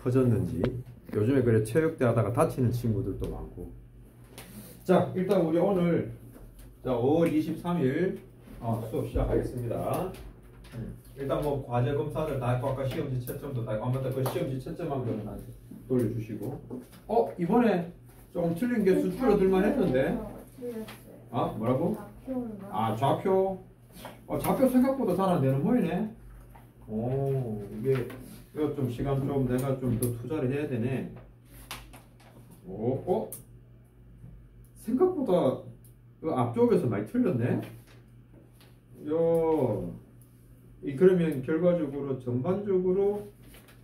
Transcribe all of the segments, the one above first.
커졌는지. 요즘에 그래 체육대 하다가 다치는 친구들도 많고. 자, 일단 우리 오늘 5월 23일 수업 시작하겠습니다. 일단 뭐 과제 검사를 다 했고 아까 시험지 채점도 다 했고 아무튼 그 시험지 채점한 거는 돌려주시고. 이번에 조금 틀린 게 줄어들만 했는데. 뭐라고? 좌표. 좌표 생각보다 잘 안 되는 모이네. 이거 좀 시간 좀 내가 좀 더 투자를 해야 되네. 생각보다 그 앞쪽에서 많이 틀렸네. 그러면 결과적으로 전반적으로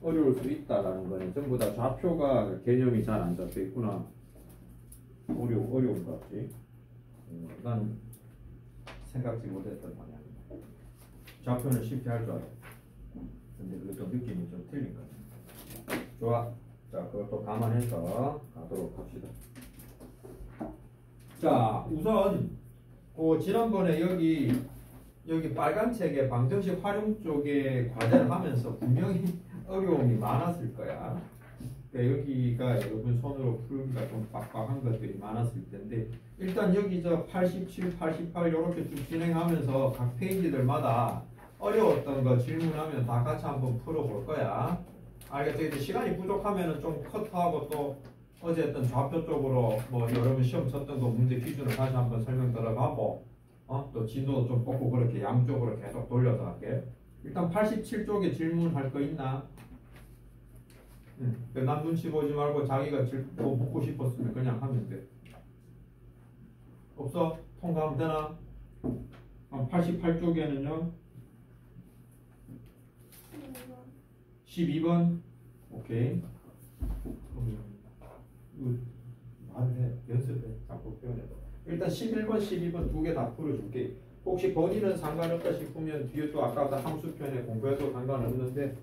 어려울 수 있다라는 거네. 전부 다 좌표가 개념이 잘 안 잡혀 있구나. 어려운 것 같지. 난 생각지 못했던 방향이다. 좌표는 쉽게 할 줄 알아. 근데 그것도 느낌이 좀 틀린 거네. 좋아. 자, 그것도 감안해서 가도록 합시다. 자, 우선 지난번에 여기 빨간 책에 방정식 활용 쪽에 과제를 하면서 분명히 어려움이 많았을 거야. 그러니까 여기가 여러분 손으로 풀기가 좀 빡빡한 것들이 많았을 텐데, 일단 여기 87, 88 이렇게 쭉 진행하면서 각 페이지들마다 어려웠던 거 질문하면 다 같이 한번 풀어볼 거야. 알겠죠? 이제 시간이 부족하면은 좀 컷하고 또 어제 했던 좌표 쪽으로 뭐 여러분 시험 쳤던 거 문제 기준을 다시 한번 설명 들어가고 또 진도 좀 뽑고 그렇게 양쪽으로 계속 돌려서 할게. 일단 87쪽에 질문할 거 있나? 남 눈치 보지 말고 자기가 뭐 묻고 싶었으면 그냥 하면 돼. 없어? 통과하면 되나? 88쪽에는요 12번. 오케이. 말을 해. 연습해. 자꾸 표현해봐. 일단 11번, 12번 두 개 다 풀어줄게. 혹시 본인은 상관없다 싶으면 뒤에 또 아까 함수편에 공부해도 상관없는데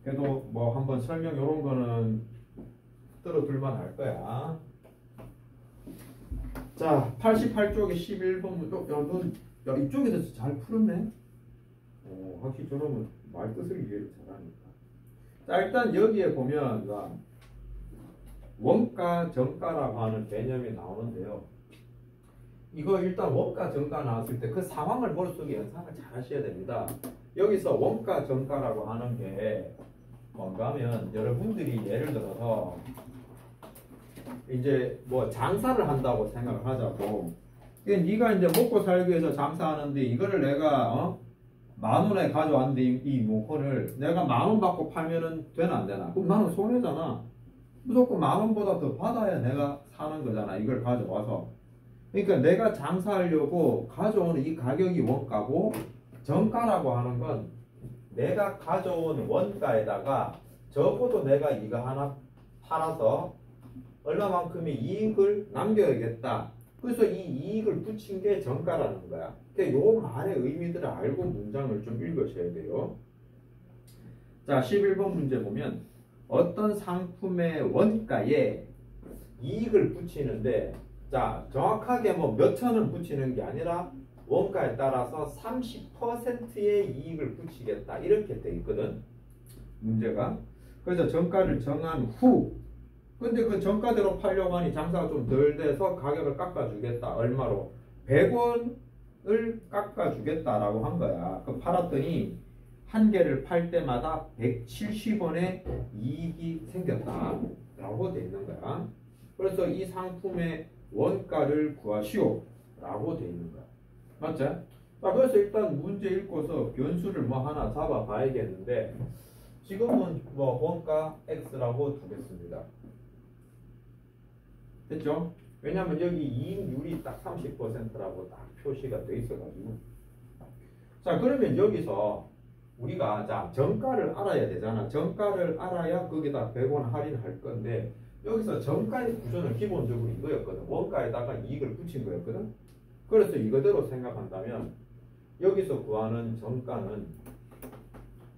그래도 뭐 한번 설명 요런 거는 들어둘만 할 거야. 자, 88쪽에 11번 야, 이쪽에서 잘 풀었네. 확실히 저놈은 말 뜻을 이해를 잘하니까. 자, 일단 여기에 보면 원가, 정가라고 하는 개념이 나오는데요. 이거 일단 원가, 정가 나왔을 때 그 상황을 머릿속에 연상을 잘 하셔야 됩니다. 여기서 원가, 정가라고 하는 게 뭔가 하면 여러분들이 예를 들어서 이제 뭐 장사를 한다고 생각을 하자고. 네가 이제 먹고 살기 위해서 장사하는데 이거를 내가 10,000원에 가져왔는데 이 물건을 내가 10,000원 받고 팔면은 되나 안 되나? 그럼 나는 손해잖아. 무조건 10,000원보다 더 받아야 내가 사는 거잖아. 이걸 가져와서. 그러니까 내가 장사하려고 가져오는 이 가격이 원가고, 정가라고 하는 건 내가 가져온 원가에다가 적어도 내가 이거 하나 팔아서 얼마만큼의 이익을 남겨야겠다. 그래서 이 이익을 붙인 게 정가라는 거야. 그러니까 요 말의 의미들을 알고 문장을 좀 읽으셔야 돼요. 자, 11번 문제 보면 어떤 상품의 원가에 이익을 붙이는데, 자, 정확하게 뭐 몇천 원 붙이는 게 아니라 원가에 따라서 30%의 이익을 붙이겠다. 이렇게 돼 있거든. 문제가. 그래서 정가를 정한 후, 근데 그 정가대로 팔려고 하니 장사가 좀 덜 돼서 가격을 깎아주겠다. 얼마로? 100원을 깎아주겠다라고 한 거야. 그 팔았더니 한 개를 팔 때마다 170원의 이익이 생겼다. 라고 돼 있는 거야. 그래서 이 상품의 원가를 구하시오. 라고 돼 있는 거야. 맞지? 자, 그래서 일단 문제 읽고서 변수를 뭐 하나 잡아 봐야겠는데, 지금은 뭐 원가 X라고 두겠습니다. 됐죠? 왜냐면 여기 이익률이 딱 30%라고 딱 표시가 돼 있어가지고. 자, 그러면 여기서 우리가 정가를 알아야 되잖아. 정가를 알아야 거기다 100원 할인할 건데, 여기서 정가의 구조는 기본적으로 이거였거든. 원가에다가 이익을 붙인 거였거든. 그래서 이거대로 생각한다면 여기서 구하는 정가는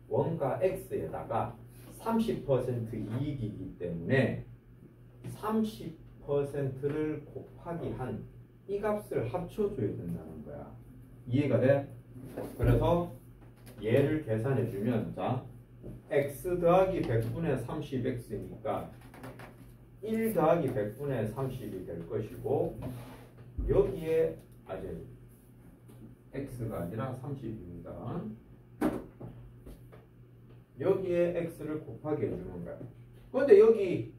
원가 X에다가 30% 이익이기 때문에 30%를 곱하기 한 이 값을 합쳐줘야 된다는 거야. 이해가 돼? 그래서 얘를 계산해주면, 자, x 더하기 100분의 30x니까 1 더하기 100분의 30이 될 것이고 여기에 아직 x가 아니라 30입니다. 여기에 x를 곱하게 해주는 거야. 그런데 여기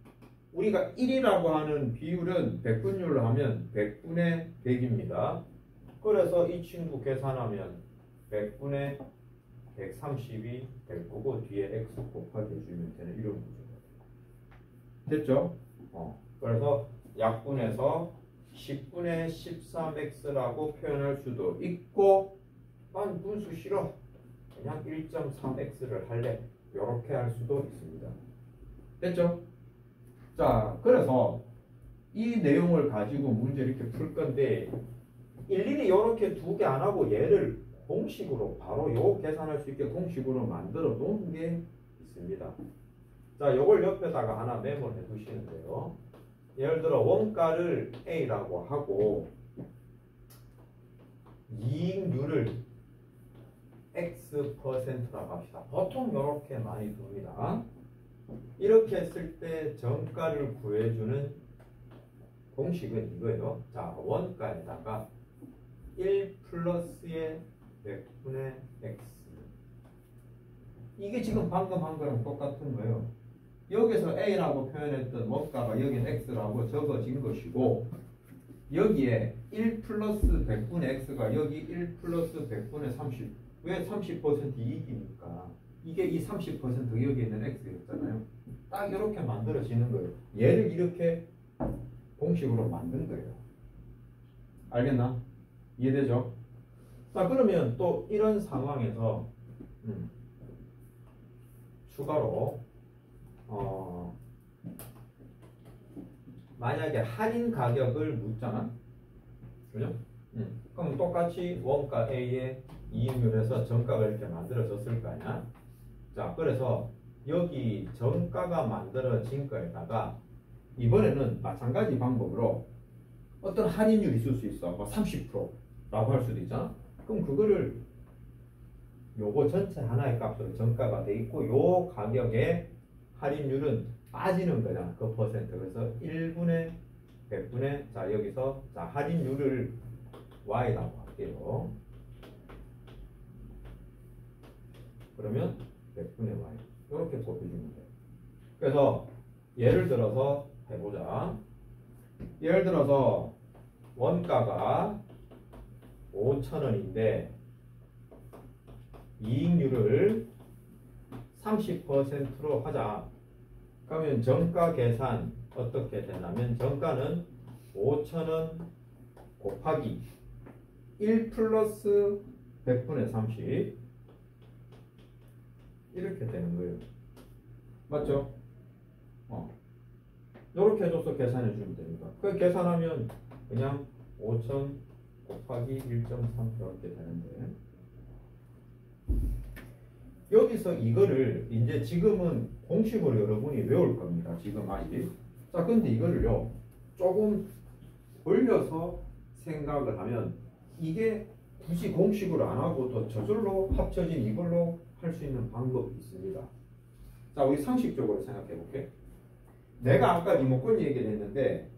우리가 1이라고 하는 비율은 백분율로 하면 100분의 100입니다. 그래서 이 친구 계산하면 100분의 130이 될 거고 뒤에 x 곱하기 해주면 되는 이런 구조가 됐죠? 그래서 약분해서 10분의 13x라고 표현할 수도 있고 난 분수 싫어 그냥 1.3x를 할래 이렇게 할 수도 있습니다. 됐죠? 자, 그래서 이 내용을 가지고 문제 이렇게 풀 건데 일일이 이렇게 두 개 안 하고 얘를 공식으로 바로 요 계산할 수 있게 공식으로 만들어 놓은 게 있습니다. 자, 요걸 옆에다가 하나 메모해 두시는데요. 예를 들어 원가를 A라고 하고 이익률을 X%라고 합시다. 보통 이렇게 많이 둡니다. 이렇게 했을 때 정가를 구해주는 공식은 이거예요. 자, 원가에다가 1 플러스의 100분의 x 이게 지금 방금 한 거랑 똑같은 거예요. 여기서 a라고 표현했던 원가가 여기는 x라고 적어진 것이고 여기에 1 플러스 100분의 x가 여기 1 플러스 100분의 30 왜 30% 이익이니까 이게 이 30% 여기 있는 x였잖아요. 딱 이렇게 만들어지는 거예요. 얘를 이렇게 공식으로 만든 거예요. 알겠나? 이해되죠? 자, 그러면 또 이런 상황에서 추가로 만약에 할인 가격을 묻잖아. 그죠? 그럼 똑같이 원가 A의 이익률에서 정가가 이렇게 만들어졌을 거 아니야? 자, 그래서 여기 정가가 만들어진 거에다가 이번에는 마찬가지 방법으로 어떤 할인율이 있을 수 있어. 뭐 30%라고 할 수도 있잖아. 그럼 그거를 요거 전체 하나의 값으로 정가가 돼 있고 요 가격에 할인율은 빠지는 거잖아. 그 퍼센트. 그래서 1분의 100분의 자 여기서 자 할인율을 y라고 할게요. 그러면 100분의 y 이렇게 곱해주면 돼요. 그래서 예를 들어서 해보자. 예를 들어서 원가가 5,000원인데 이익률을 30%로 하자. 그러면 정가 계산 어떻게 되냐면 정가는 5,000원 곱하기 1 플러스 100분의 30 이렇게 되는 거예요. 맞죠? 이렇게 해줘서 계산해 주면 됩니다. 그 계산하면 그냥 5,000 곱하기 1.3 이렇게 되는데 여기서 이거를 이제 지금은 공식으로 여러분이 외울 겁니다. 지금 아직. 자, 근데 이거를요 조금 올려서 생각을 하면 이게 굳이 공식으로 안 하고 또 저절로 합쳐진 이걸로 할 수 있는 방법이 있습니다. 자, 우리 상식적으로 생각해 볼게. 내가 아까 리모컨 얘기를 했는데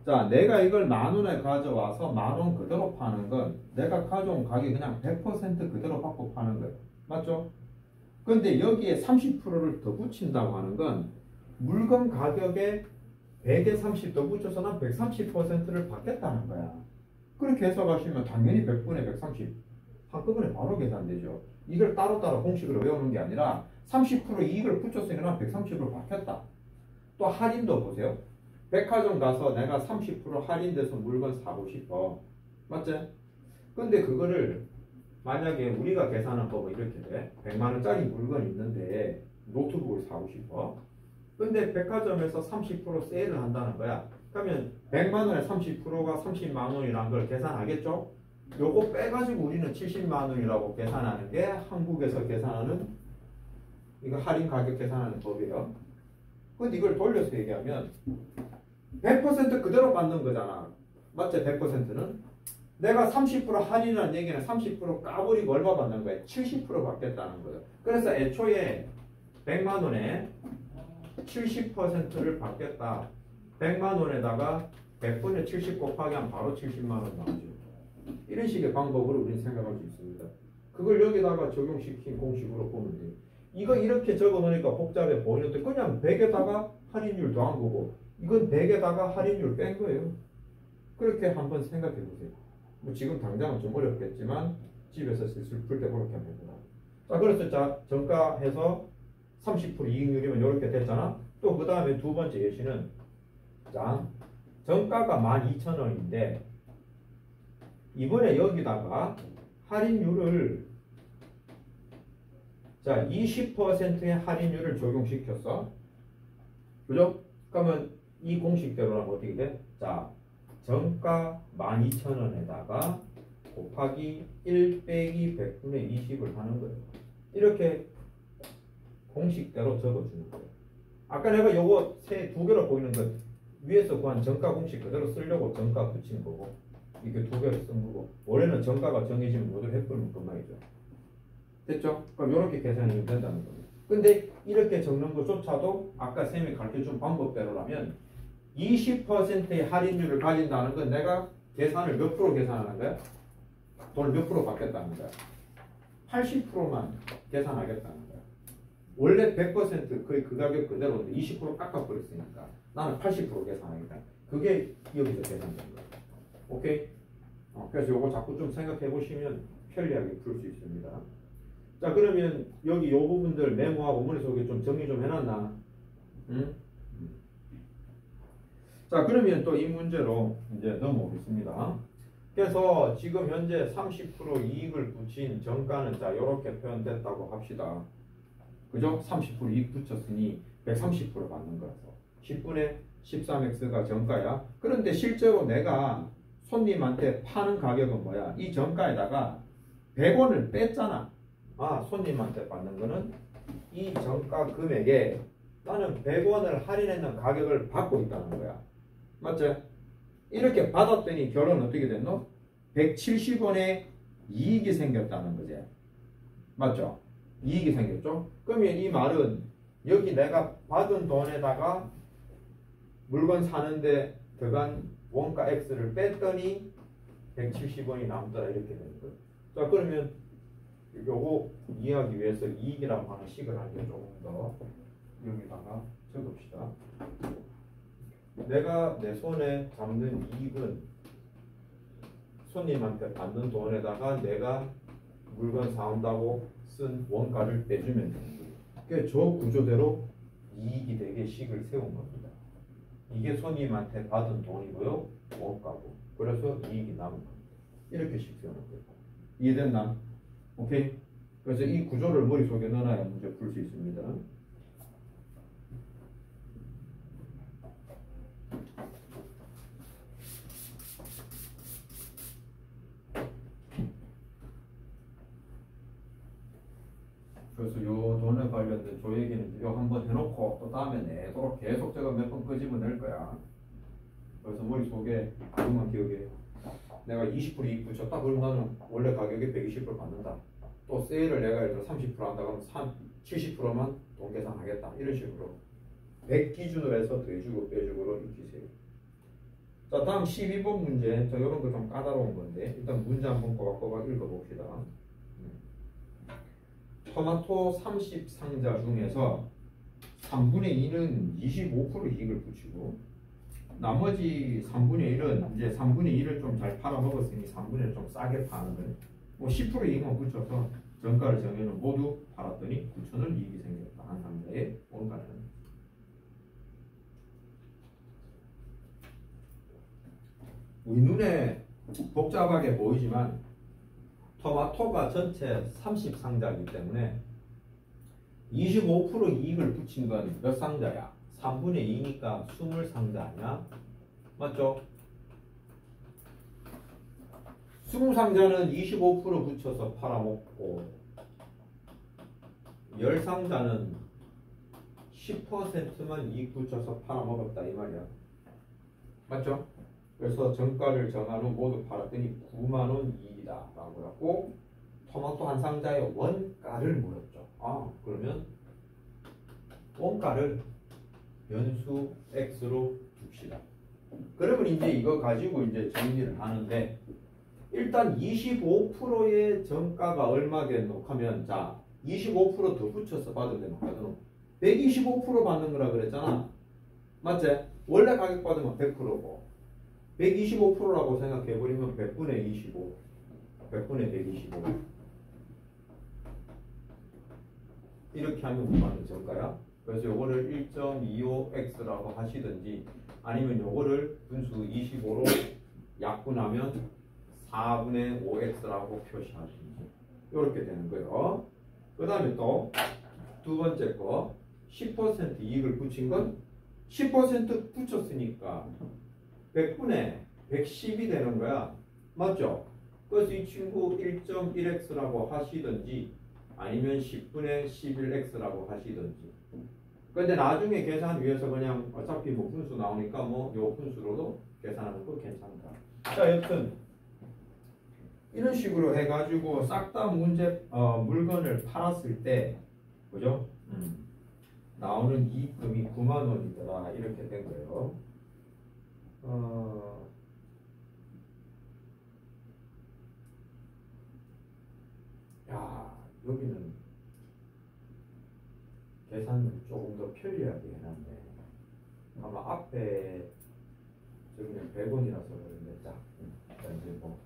자, 내가 이걸 10,000원에 가져와서 10,000원 그대로 파는 건 내가 가져온 가격이 그냥 100% 그대로 받고 파는 거예요. 맞죠? 근데 여기에 30%를 더 붙인다고 하는 건 물건 가격에 100에 30 더 붙여서 난 130%를 받겠다는 거야. 그렇게 해석하시면 당연히 100분의 130 한꺼번에 바로 계산되죠. 이걸 따로따로 공식으로 외우는 게 아니라 30% 이익을 붙였으니까 난 130%를 받겠다. 또 할인도 보세요. 백화점 가서 내가 30% 할인돼서 물건 사고 싶어. 맞지? 근데 그거를 만약에 우리가 계산한 법은 이렇게 돼. 100만원짜리 물건 있는데 노트북을 사고 싶어. 근데 백화점에서 30% 세일을 한다는 거야. 그러면 100만원에 30%가 30만원이라는 걸 계산하겠죠? 요거 빼가지고 우리는 70만원이라고 계산하는 게 한국에서 계산하는 이거 할인 가격 계산하는 법이에요. 근데 이걸 돌려서 얘기하면 100% 그대로 받는 거잖아. 맞지? 100%는 내가 30% 할인이라는 얘기는 30% 까버리고 얼마 받는 거야? 70% 받겠다는 거예요. 그래서 애초에 100만 원에 70%를 받겠다. 100만 원에다가 100분의 70 곱하기 하면 바로 70만 원 나오죠. 이런 식의 방법으로 우리는 생각할 수 있습니다. 그걸 여기다가 적용시킨 공식으로 보면 돼요. 이거 이렇게 적어 놓으니까 복잡해 보이는데 그냥 100에다가 할인율 더한 거고 이건 100에다가 할인율 뺀 거예요. 그렇게 한번 생각해 보세요. 뭐 지금 당장은 좀 어렵겠지만 집에서 실술 풀 때 그렇게 하면 됩니다. 자, 그래서 자, 정가해서 30% 이익률이면 이렇게 됐잖아. 또 그 다음에 두 번째 예시는 자, 정가가 12,000원인데 이번에 여기다가 할인율을 자 20%의 할인율을 적용시켰어. 그죠? 그러면 이 공식대로라면 어떻게 돼? 자, 정가 12,000원에다가 곱하기 1 빼기 100분의 20을 하는 거예요. 이렇게 공식대로 적어주는 거예요. 아까 내가 요거 두 개로 보이는 것 위에서 구한 정가 공식 그대로 쓰려고 정가 붙인 거고 이게 두 개를 쓴 거고 원래는 정가가 정해지면 모두 해버리면 그만이죠. 됐죠? 그럼 이렇게 계산이 된다는 거예요. 근데 이렇게 적는 것조차도 아까 쌤이 가르쳐준 방법대로라면 20%의 할인율을 가진다는 건 내가 계산을 몇 프로 계산하는 거야? 돈을 몇 프로 받겠다는 거야? 80%만 계산하겠다는 거야. 원래 100% 거의 그 가격 그대로인데 20% 깎아버렸으니까 나는 80% 계산하겠다. 그게 여기서 계산된 거야. 오케이? 그래서 요거 자꾸 좀 생각해 보시면 편리하게 풀 수 있습니다. 자, 그러면 여기 요 부분들 메모하고 머릿속에 좀 정리 좀 해놨나? 응? 자, 그러면 또 이 문제로 이제 넘어오겠습니다. 그래서 지금 현재 30% 이익을 붙인 정가는 자, 요렇게 표현됐다고 합시다. 그죠? 30% 이익 붙였으니 130% 받는 거라서 10분의 13x가 정가야. 그런데 실제로 내가 손님한테 파는 가격은 뭐야? 이 정가에다가 100원을 뺐잖아. 아, 손님한테 받는 거는 이 정가 금액에 나는 100원을 할인했는 가격을 받고 있다는 거야. 맞지? 이렇게 받았더니 결론은 어떻게 됐노? 170원의 이익이 생겼다는 거지. 맞죠? 이익이 생겼죠? 그러면 이 말은 여기 내가 받은 돈에다가 물건 사는데 들어간 원가 X를 뺐더니 170원이 남더라 이렇게 되는 거예요. 자, 그러면 요거 이해하기 위해서 이익이라고 하는 식을 한 개 조금 더 여기다가 적읍시다. 내가 내 손에 잡는 이익은 손님한테 받는 돈에다가 내가 물건 사온다고 쓴 원가를 빼주면 되는 거예요. 그러니까 저 구조대로 이익이 되게 식을 세운 겁니다. 이게 손님한테 받은 돈이고요. 원가고. 그래서 이익이 남은 겁니다. 이렇게 식 세우는 거예요. 이해됐나? 오케이? 그래서 이 구조를 머릿속에 넣어놔야 문제 풀 수 있습니다. 그래서 요 돈에 관련된 조 얘기는 요 한번 해놓고 또 다음에 내도록 계속 제가 몇 번 끄집어낼 거야. 그래서 머릿속에 그것만 기억해. 내가 20% 이익 붙였다 그러면 나는 원래 가격에 120% 받는다. 또 세일을 내가 예를 들어 30% 한다 그러면 70%만 돈 계산하겠다. 이런 식으로 100 기준으로 해서 더해주고 빼주고로 익히세요. 자, 다음 12번 문제. 자, 이런 거 좀 까다로운 건데 일단 문제 한번 꼬박꼬박 읽어봅시다. 토마토 30상자 중에서 3분의 2는 25% 이익을 붙이고 나머지 3분의 1은 이제 3분의 1을 좀 잘 팔아먹었으니 3분의 1을 좀 싸게 파는 거예요. 뭐 10% 이익만 붙여서 정가를 정해놓은 모두 팔았더니 9,000원 이익이 생겼다. 한 상자의 원가는. 우리 눈에 복잡하게 보이지만 토마토가 전체 30상자이기 때문에 25% 이익을 붙인 건 몇 상자야? 3분의 2니까 20상자 아니야? 맞죠? 20상자는 25% 붙여서 팔아먹고 10상자는 10%만 이익 붙여서 팔아먹었다 이 말이야. 맞죠? 그래서 정가를 정한 후 모두 팔았더니 9만원 이익이다 라고 하고 토마토 한 상자의 원가를 물었죠. 아, 그러면 원가를 변수 x로 둡시다. 그러면 이제 이거 가지고 이제 정리를 하는데 일단 25%의 정가가 얼마겠노 하면 자 25%더 붙여서 받으면 되는 125% 받는 거라 그랬잖아. 맞지? 원래 가격 받으면 100%고 125%라고 생각해버리면 100분의 25 100분의 125 이렇게 하면 얼마나 정가야? 그래서 요거를 1.25x라고 하시든지 아니면 요거를 분수 25로 약분하면 4분의 5x라고 표시하시든지 이렇게 되는 거예요. 그 다음에 또 두 번째 거 10% 이익을 붙인 건 10% 붙였으니까 100분의 110이 되는 거야. 맞죠? 그래서 이 친구 1.1x라고 하시든지 아니면 10분의 11x라고 하시든지. 근데 나중에 계산 위해서 그냥 어차피 뭐 분수 나오니까 뭐 요 분수로도 계산하는 거 괜찮다. 자, 여튼 이런 식으로 해가지고 싹 다 물건을 팔았을 때 그죠? 나오는 이익금이 9만 원이더라 이렇게 된 거예요. 야, 여기는 계산을 조금 더 편리하게 해놨네. 아마 앞에 저기는 100원이라서 그런데 자 이제 뭐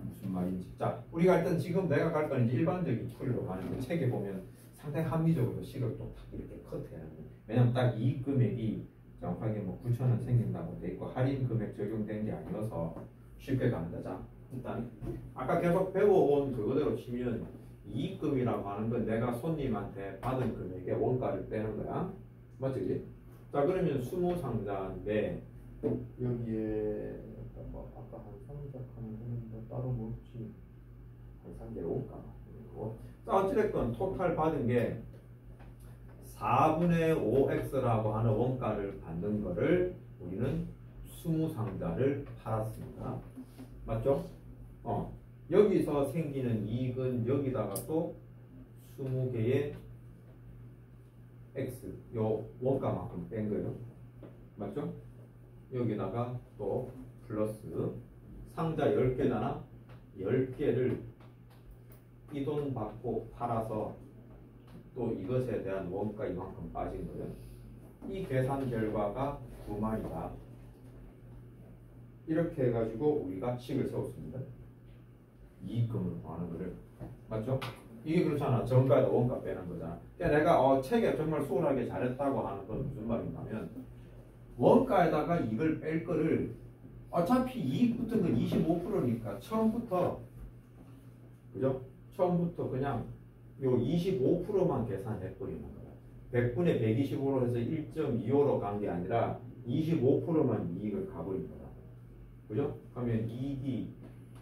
무슨 말인지 자 우리가 일단 지금 내가 갈 거는 이제 일반적인 풀로 가는데 책에 보면 상당히 합리적으로 식을 또 딱 이렇게 컷해놨네. 왜냐면 딱 이익 금액이 정확하게 뭐 9,000원 생긴다고 돼 있고 할인 금액 적용된 게 아니어서 쉽게 간다. 자 일단 아까 계속 배워온 그거대로 치면 이익금이라고 하는 건 내가 손님한테 받은 금액의 원가를 빼는 거야. 맞지? 자 그러면 20상자인데 여기에 뭐 아까 한 상자 하는 거는 뭐 따로 뭐 없지. 한 상자에 원가. 자 어찌됐건 토탈 받은 게 4분의 5x라고 하는 원가를 받는 거를 우리는 20상자를 팔았습니다. 맞죠? 여기서 생기는 이익은 여기다가 또 20개의 x 요 원가만큼 뺀 거예요. 맞죠? 여기다가 또 플러스 상자 10개잖아. 10개를 이 돈 받고 팔아서 또 이것에 대한 원가 이만큼 빠진 거예요. 이 계산 결과가 9만이다. 이렇게 해가지고 우리가 식을 세웠습니다. 이익금을 구하는 거를. 맞죠? 이게 그렇잖아. 정가에다 원가 빼는 거잖아. 그러니까 내가 책에 정말 수월하게 잘했다고 하는 건 무슨 말이냐면 원가에다가 이걸 뺄 거를 어차피 이익 붙은 건 25%니까 처음부터 그죠? 처음부터 그냥 요 25%만 계산해버리는 거야. 100분의 125로 해서 1.25로 간 게 아니라 25%만 이익을 가버린 거야. 그죠? 그러면 이익이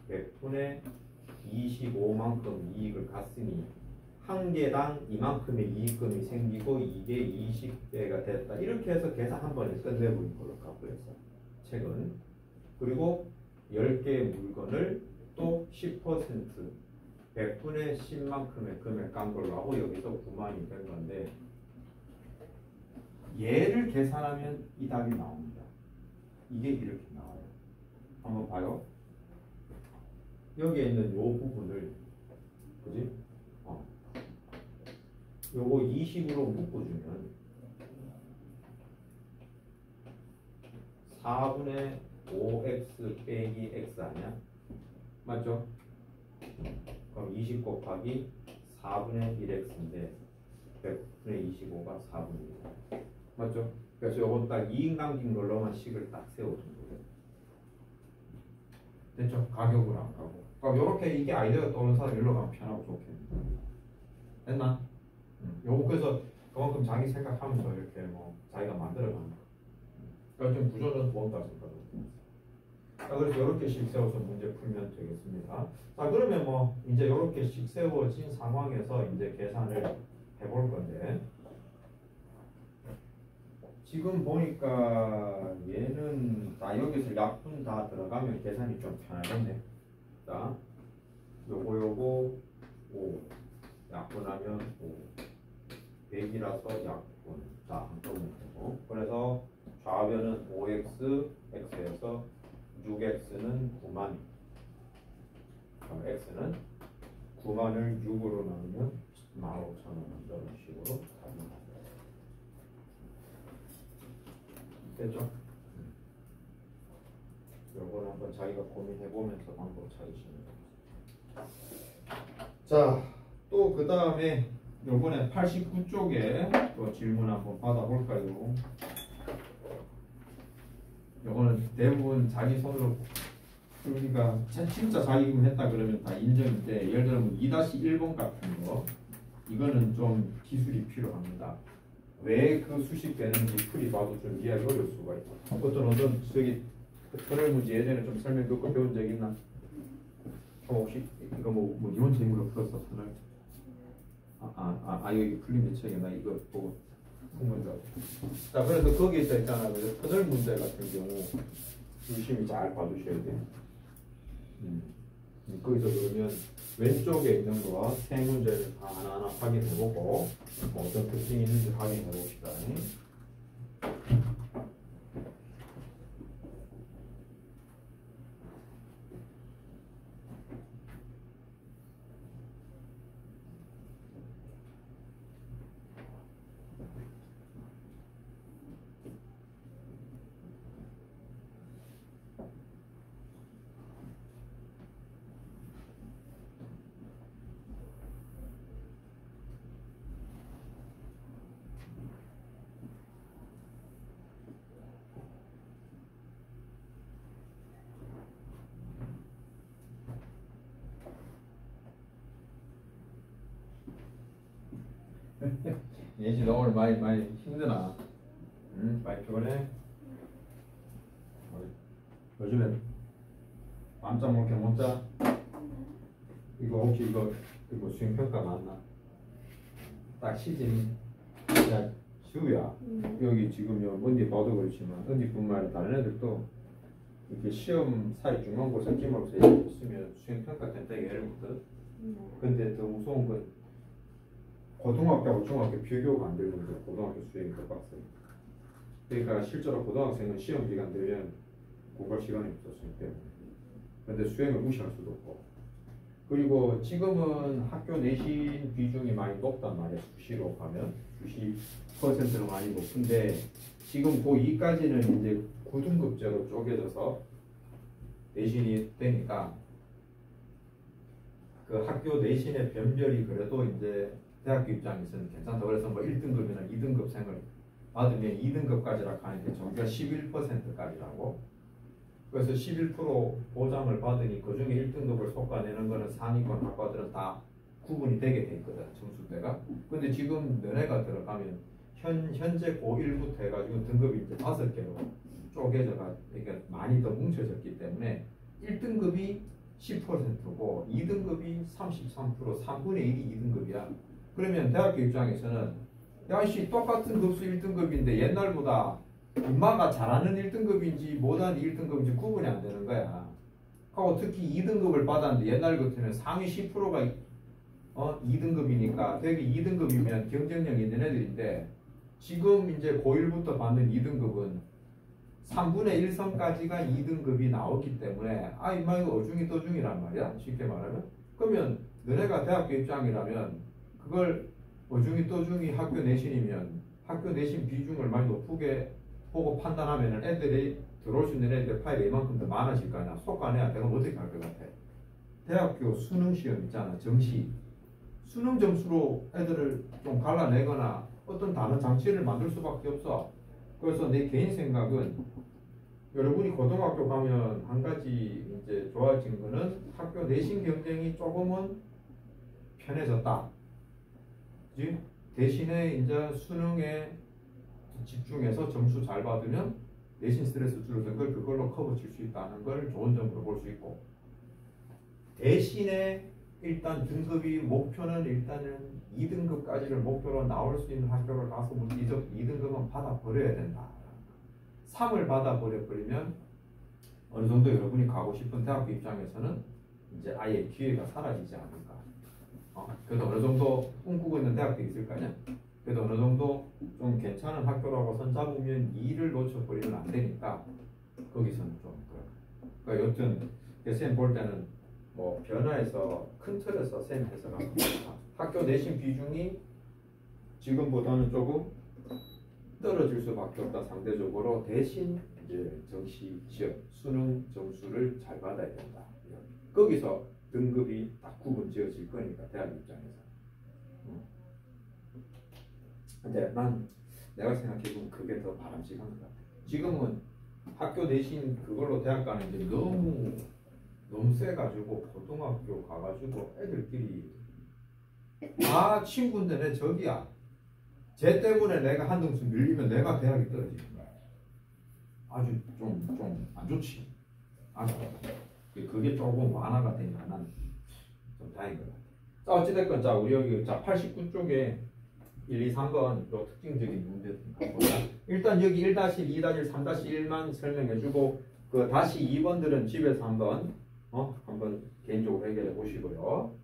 100분의 25만큼 이익을 갔으니 한 개당 이만큼의 이익금이 생기고 이게 20배가 됐다. 이렇게 해서 계산 한 번에 끝내버린 걸로 가버렸어. 책은. 그리고 10개의 물건을 또 10% 100분의 10만큼의 금액 간 걸로 하고 여기서 9만이 된 건데 얘를 계산하면 이 답이 나옵니다. 이게 이렇게 나와요. 한번 봐요. 여기에 있는 요 부분을 그지? 요거 20으로 묶어주면 4분의 5x 빼기 x 아니야? 맞죠? 그럼 20 곱하기 4분의 1x인데 100분의 25가 4분의 1. 맞죠? 그래서 요건 딱 이익 남긴 걸로만 식을 딱 세워준 거예요. 됐죠? 가격으로 안 가고. 그럼 요렇게 이게 아이디어가 떠오르는 사람 일로 가면 편하고 좋겠네. 됐나? 요거 그래서 그만큼 자기 생각하면서 이렇게 뭐 자기가 만들어가는 거. 그러니까 좀 구조는 원가 생각을. 자, 그래서 이렇게씩 세워서 문제 풀면 되겠습니다. 자, 그러면 뭐 이제 이렇게씩 세워진 상황에서 이제 계산을 해볼 건데 지금 보니까 얘는 다 여기서 약분 다 들어가면 계산이 좀 편하겠네. 자, 요거 5 약분하면 5 100이라서 약 자, 한꺼번에 되고. 그래서 좌변은 5x, x에서 6x는 9만. 그럼 x는 9만을 6으로 나누면 15,000원 이런 식으로 답이 나와요. 됐죠? 요거는 한번 자기가 고민해보면서 방법 찾으시면 됩니다. 자, 또 그 다음에 요번에 89쪽에 또 질문 한번 받아볼까요? 요거는 대부분 자기 손으로 그러니까 진짜 자기가 했다 그러면 다 인정인데 예를 들면 2-1번 같은 거 이거는 좀 기술이 필요합니다. 왜 그 수식 되는지 풀이 봐도 좀 이해하기 어려울 수가 있다. 어떤 저기 터널 문제 예전에 좀 설명 듣고 배운 적 있나? 혹시 이거 뭐 이원책으로 풀었어 터널? 여기 풀린 책에 나 이거 보고 문제. 자, 그래서 거기에 있잖아. 터널 문제 같은 경우 유심히 잘 봐두셔야 돼요. 거기서 그러면 왼쪽에 있는 거 세 문제를 다 하나하나 확인해보고 뭐 어떤 특징이 있는지 확인해봅시다. 예지 너 오늘 많이 힘드나? 많이 피곤해? 요즘에 밤잠 이렇게 못 자? 이거 혹시 이거 수행평가 맞나? 딱 시즌이 야 지우야 여기 지금 언니 봐도 그렇지만 언니뿐만 아니라 다른 애들도 이렇게 시험 사이 중간고사 기말고사 이렇게 있으면 수행평가 된다고 해놓거든. 근데 더 무서운 건 고등학교하고 중학교 비교가 안 되는데 고등학교 수행이 더 빡세요. 그러니까 실제로 고등학생은 시험 기간 되면 공부할 시간이 없었기 때문에. 근데 수행을 무시할 수도 없고. 그리고 지금은 학교 내신 비중이 많이 높단 말이야. 수시로 가면 수시 퍼센트는 많이 높은데 지금 고2까지는 이제 9등급제로 쪼개져서 내신이 되니까 그 학교 내신의 변별이 그래도 이제 대학교 입장에서는 괜찮다. 그래서 뭐 1등급이나 2등급생을 받으면 2등급까지라 하는데 정규가 11%까지라고. 그래서 11% 보장을 받으니 그 중에 1등급을 솎아내는 거는 상위권 학과들은 다 구분이 되게 돼 있거든, 점수대가. 근데 지금 너네가 들어가면 현재 고1부터 해가지고 등급이 이제 5개로 쪼개져가 그러니까 많이 더 뭉쳐졌기 때문에 1등급이 10%고 2등급이 33%, 3분의 1이 2등급이야. 그러면 대학교 입장에서는 야씨 똑같은 급수 1등급인데 옛날보다 엄마가 잘하는 1등급인지 못하는 1등급인지 구분이 안 되는 거야. 하고 특히 2등급을 받았는데 옛날 같으면 상위 10%가 2등급이니까 되게 2등급이면 경쟁력 있는 애들인데 지금 이제 고1부터 받는 2등급은 3분의 1선까지가 2등급이 나오기 때문에 이마 이거 어중이 떠중이란 말이야. 쉽게 말하면. 그러면 너네가 대학교 입장이라면 그걸 어중이 떠중이 학교 내신이면 학교 내신 비중을 많이 높게 보고 판단하면 애들이 들어올 수 있는 애들 파일이 이만큼 더 많아질 거 아니야. 속아내야 내가 어떻게 할 것 같아? 대학교 수능 시험 있잖아. 정시. 수능 점수로 애들을 좀 갈라내거나 어떤 다른 장치를 만들 수밖에 없어. 그래서 내 개인 생각은 여러분이 고등학교 가면 한 가지 이제 좋아진 거는 학교 내신 경쟁이 조금은 편해졌다. 그치? 대신에 이제 수능에 집중해서 점수 잘 받으면 내신 스트레스 줄어든 걸 그걸로 커버 칠 수 있다는 걸 좋은 점으로 볼 수 있고, 대신에 일단 등급이 목표는 일단은 2등급까지를 목표로 나올 수 있는 학교를 가서 2등급은 받아버려야 된다. 3을 받아버려버리면 어느 정도 여러분이 가고 싶은 대학교 입장에서는 이제 아예 기회가 사라지지 않을까. 그래도 어느 정도 꿈꾸고 있는 대학도 있을 거 아니야. 그래도 어느 정도 좀 괜찮은 학교라고 손 잡으면 2를 놓쳐버리면 안 되니까 거기서는 좀 그러니까 여튼 쌤 볼 때는 뭐 변화해서 큰 틀에서 쌤 해석합니다. 학교 내신 비중이 지금보다는 조금 떨어질 수밖에 없다. 상대적으로 대신 이제 정시 시험 수능 점수를 잘 받아야 된다. 거기서 등급이 딱 구분 지어질 거니까 대학 입장에서. 근데 난 내가 생각해보면 그게 더 바람직한 것 같아. 지금은 학교 대신 그걸로 대학 가는 게 너무 세가지고 고등학교 가가지고 애들끼리 다 친구인데 내 저기야. 쟤 때문에 내가 한 등수 밀리면 내가 대학이 떨어지는 거야. 아주 좀 안 좋지. 아주 그게 조금 완화가 되니까 난 좀 다행인 것 같아. 자 어찌됐건 자 우리 여기 자 89쪽에 1, 2, 3번 또 특징적인 문제들 보자. 일단 여기 1-2, 2-1, 3-1만 설명해주고 그 다시 2번들은 집에서 한번 개인적으로 해결해 보시고요.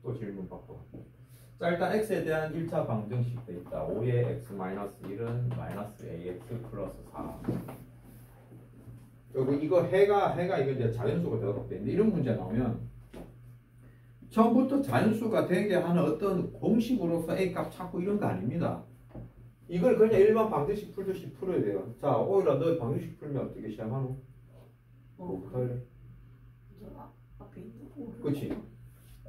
또 질문 받고. 자 일단 x에 대한 1차 방정식 돼 있다. 5의 x-1은 -ax 플러스 4. 그리고 이거 해가 이거 이제 자연수가 되도록 돼 있는데 이런 문제 나오면 처음부터 자연수가 되게 하는 어떤 공식으로서 a 값 찾고 이런 거 아닙니다. 이걸 그냥 일반 방정식 풀듯이 풀어야 돼요. 자 오히려 너 방정식 풀면 어떻게 시작하노? 뭐부터 해야 돼? 앞에 있는 거. 그렇지.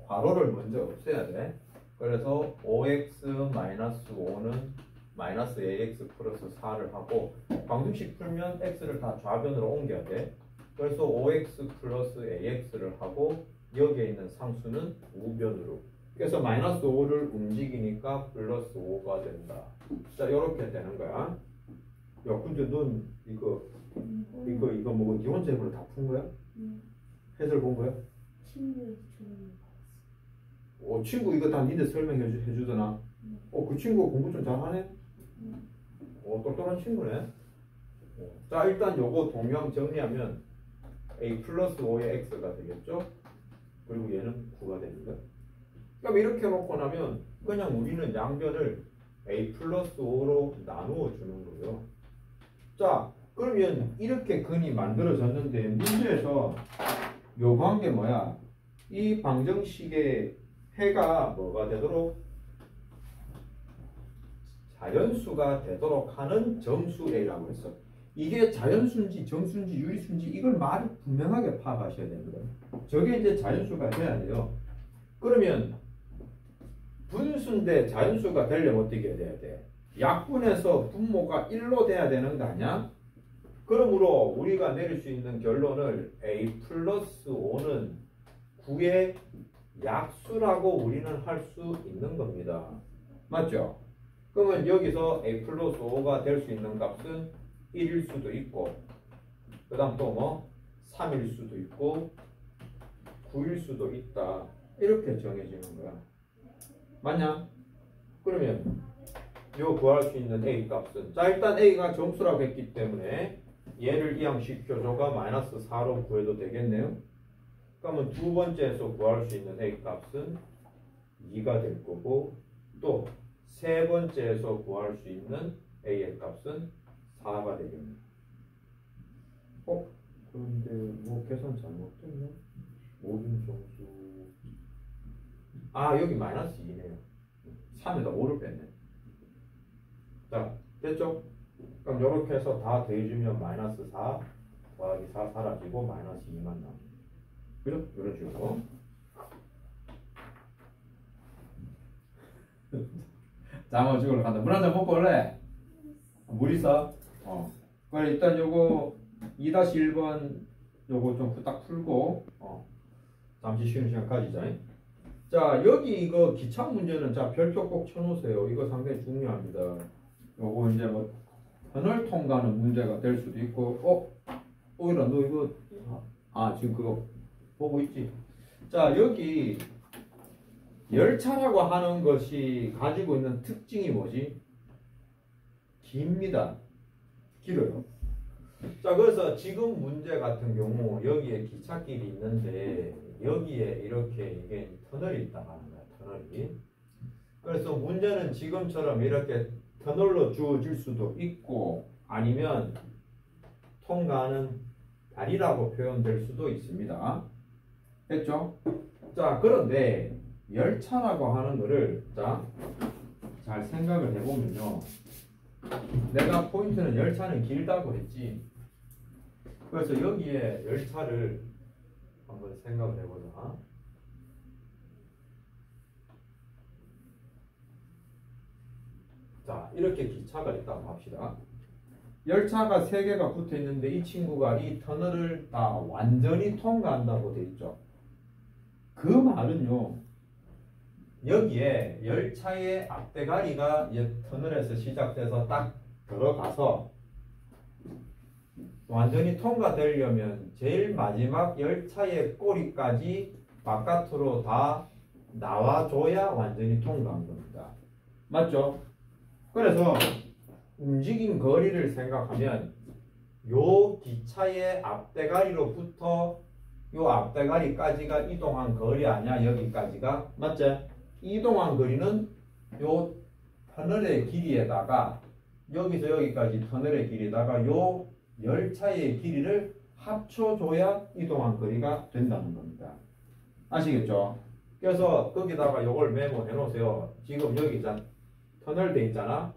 괄호를 먼저 없애야 돼. 그래서 5x-5는 -ax 플러스 4를 하고 방정식 풀면 x를 다 좌변으로 옮겨야 돼. 그래서 5x 플러스 ax를 하고 여기에 있는 상수는 우변으로. 그래서 -5를 움직이니까 플러스 5가 된다. 자 이렇게 되는 거야. 야 근데 넌 이거 뭐 니 혼자 해보려 다 푼 거야? 해설 본 거야? 친구의 주문을 받았어. 친구 이거 다 니네 설명해 주더나? 그 친구 공부 좀 잘하네? 똑똑한 친구네? 자 일단 요거 동형 정리하면 a 플러스 5의 x가 되겠죠? 그리고 얘는 9가 되는 거야. 그럼 이렇게 놓고 나면 그냥 우리는 양변을 a 플러스 5로 나누어 주는 거예요. 자 그러면 이렇게 근이 만들어졌는데 문제에서 요구한 게 뭐야? 이 방정식의 해가 뭐가 되도록 자연수가 되도록 하는 정수 A라고 했어. 이게 자연수인지 정수인지 유리수인지 이걸 말을 분명하게 파악하셔야 되는 거예요. 저게 이제 자연수가 돼야 돼요. 그러면 분수인데 자연수가 되려면 어떻게 돼야 돼? 약분해서 분모가 1로 돼야 되는 거 아니야? 그러므로 우리가 내릴 수 있는 결론을 a 플러스 5는 9의 약수라고 우리는 할 수 있는 겁니다. 맞죠? 그러면 여기서 a 플러스 5가 될 수 있는 값은 1일 수도 있고 그 다음 또 뭐 3일 수도 있고 9일 수도 있다. 이렇게 정해지는 거야. 맞냐? 그러면 요 구할 수 있는 a 값은 자 일단 a가 정수라고 했기 때문에 얘를 이항시켜줘가 -4로 구해도 되겠네요. 그러면 두 번째에서 구할 수 있는 a 값은 2가 될 거고 또 세 번째에서 구할 수 있는 a의 값은 4가 되겠네요. 그런데 뭐 계산 잘못됐네. 모든 정수 여기 -2네요. 3에다 5를 뺐네. 자 됐죠? 그럼 이렇게 해서 다 더해주면 -4 더하기 4 사라지고 -2만 나옵니다. 그죠? 이런 식으로. 잠을 죽으러 간다. 물 한잔 먹고 올래? 물 있어? 그래 일단 요거 2-1번 요거 좀 딱 풀고 잠시 쉬는 시간 가지자. 자 여기 이거 기차 문제는 자 별표 꼭 쳐놓으세요. 이거 상당히 중요합니다. 요거 이제 뭐 터널 통과하는 문제가 될 수도 있고 오히려 너 이거 지금 그거 보고 있지? 자 여기 열차라고 하는 것이 가지고 있는 특징이 뭐지? 깁니다. 길어요. 자 그래서 지금 문제 같은 경우 여기에 기찻길이 있는데 여기에 이렇게 이게 터널이 있다고 하는 거야. 터널이. 그래서 문제는 지금처럼 이렇게 터널로 주어질 수도 있고 아니면 통과하는 다리라고 표현될 수도 있습니다. 됐죠? 자, 그런데 열차라고 하는 거를 잘 생각을 해보면요. 내가 포인트는 열차는 길다고 했지. 그래서 여기에 열차를 한번 생각을 해보자. 자, 이렇게 기차가 있다고 합시다. 열차가 3개가 붙어 있는데 이 친구가 이 터널을 다 완전히 통과한다고 돼 있죠. 그 말은요, 여기에 열차의 앞대가리가 터널에서 시작돼서 딱 들어가서 완전히 통과되려면 제일 마지막 열차의 꼬리까지 바깥으로 다 나와줘야 완전히 통과한 겁니다. 맞죠? 그래서 움직인 거리를 생각하면 요 기차의 앞대가리로부터 요 앞대가리까지가 이동한 거리 아니야? 여기까지가 맞지? 이동한 거리는 요 터널의 길이에다가 여기서 여기까지 터널의 길이다가 요 열차의 길이를 합쳐줘야 이동한 거리가 된다는 겁니다. 아시겠죠? 그래서 거기다가 요걸 메모해 놓으세요. 지금 여기 터널 돼 있잖아.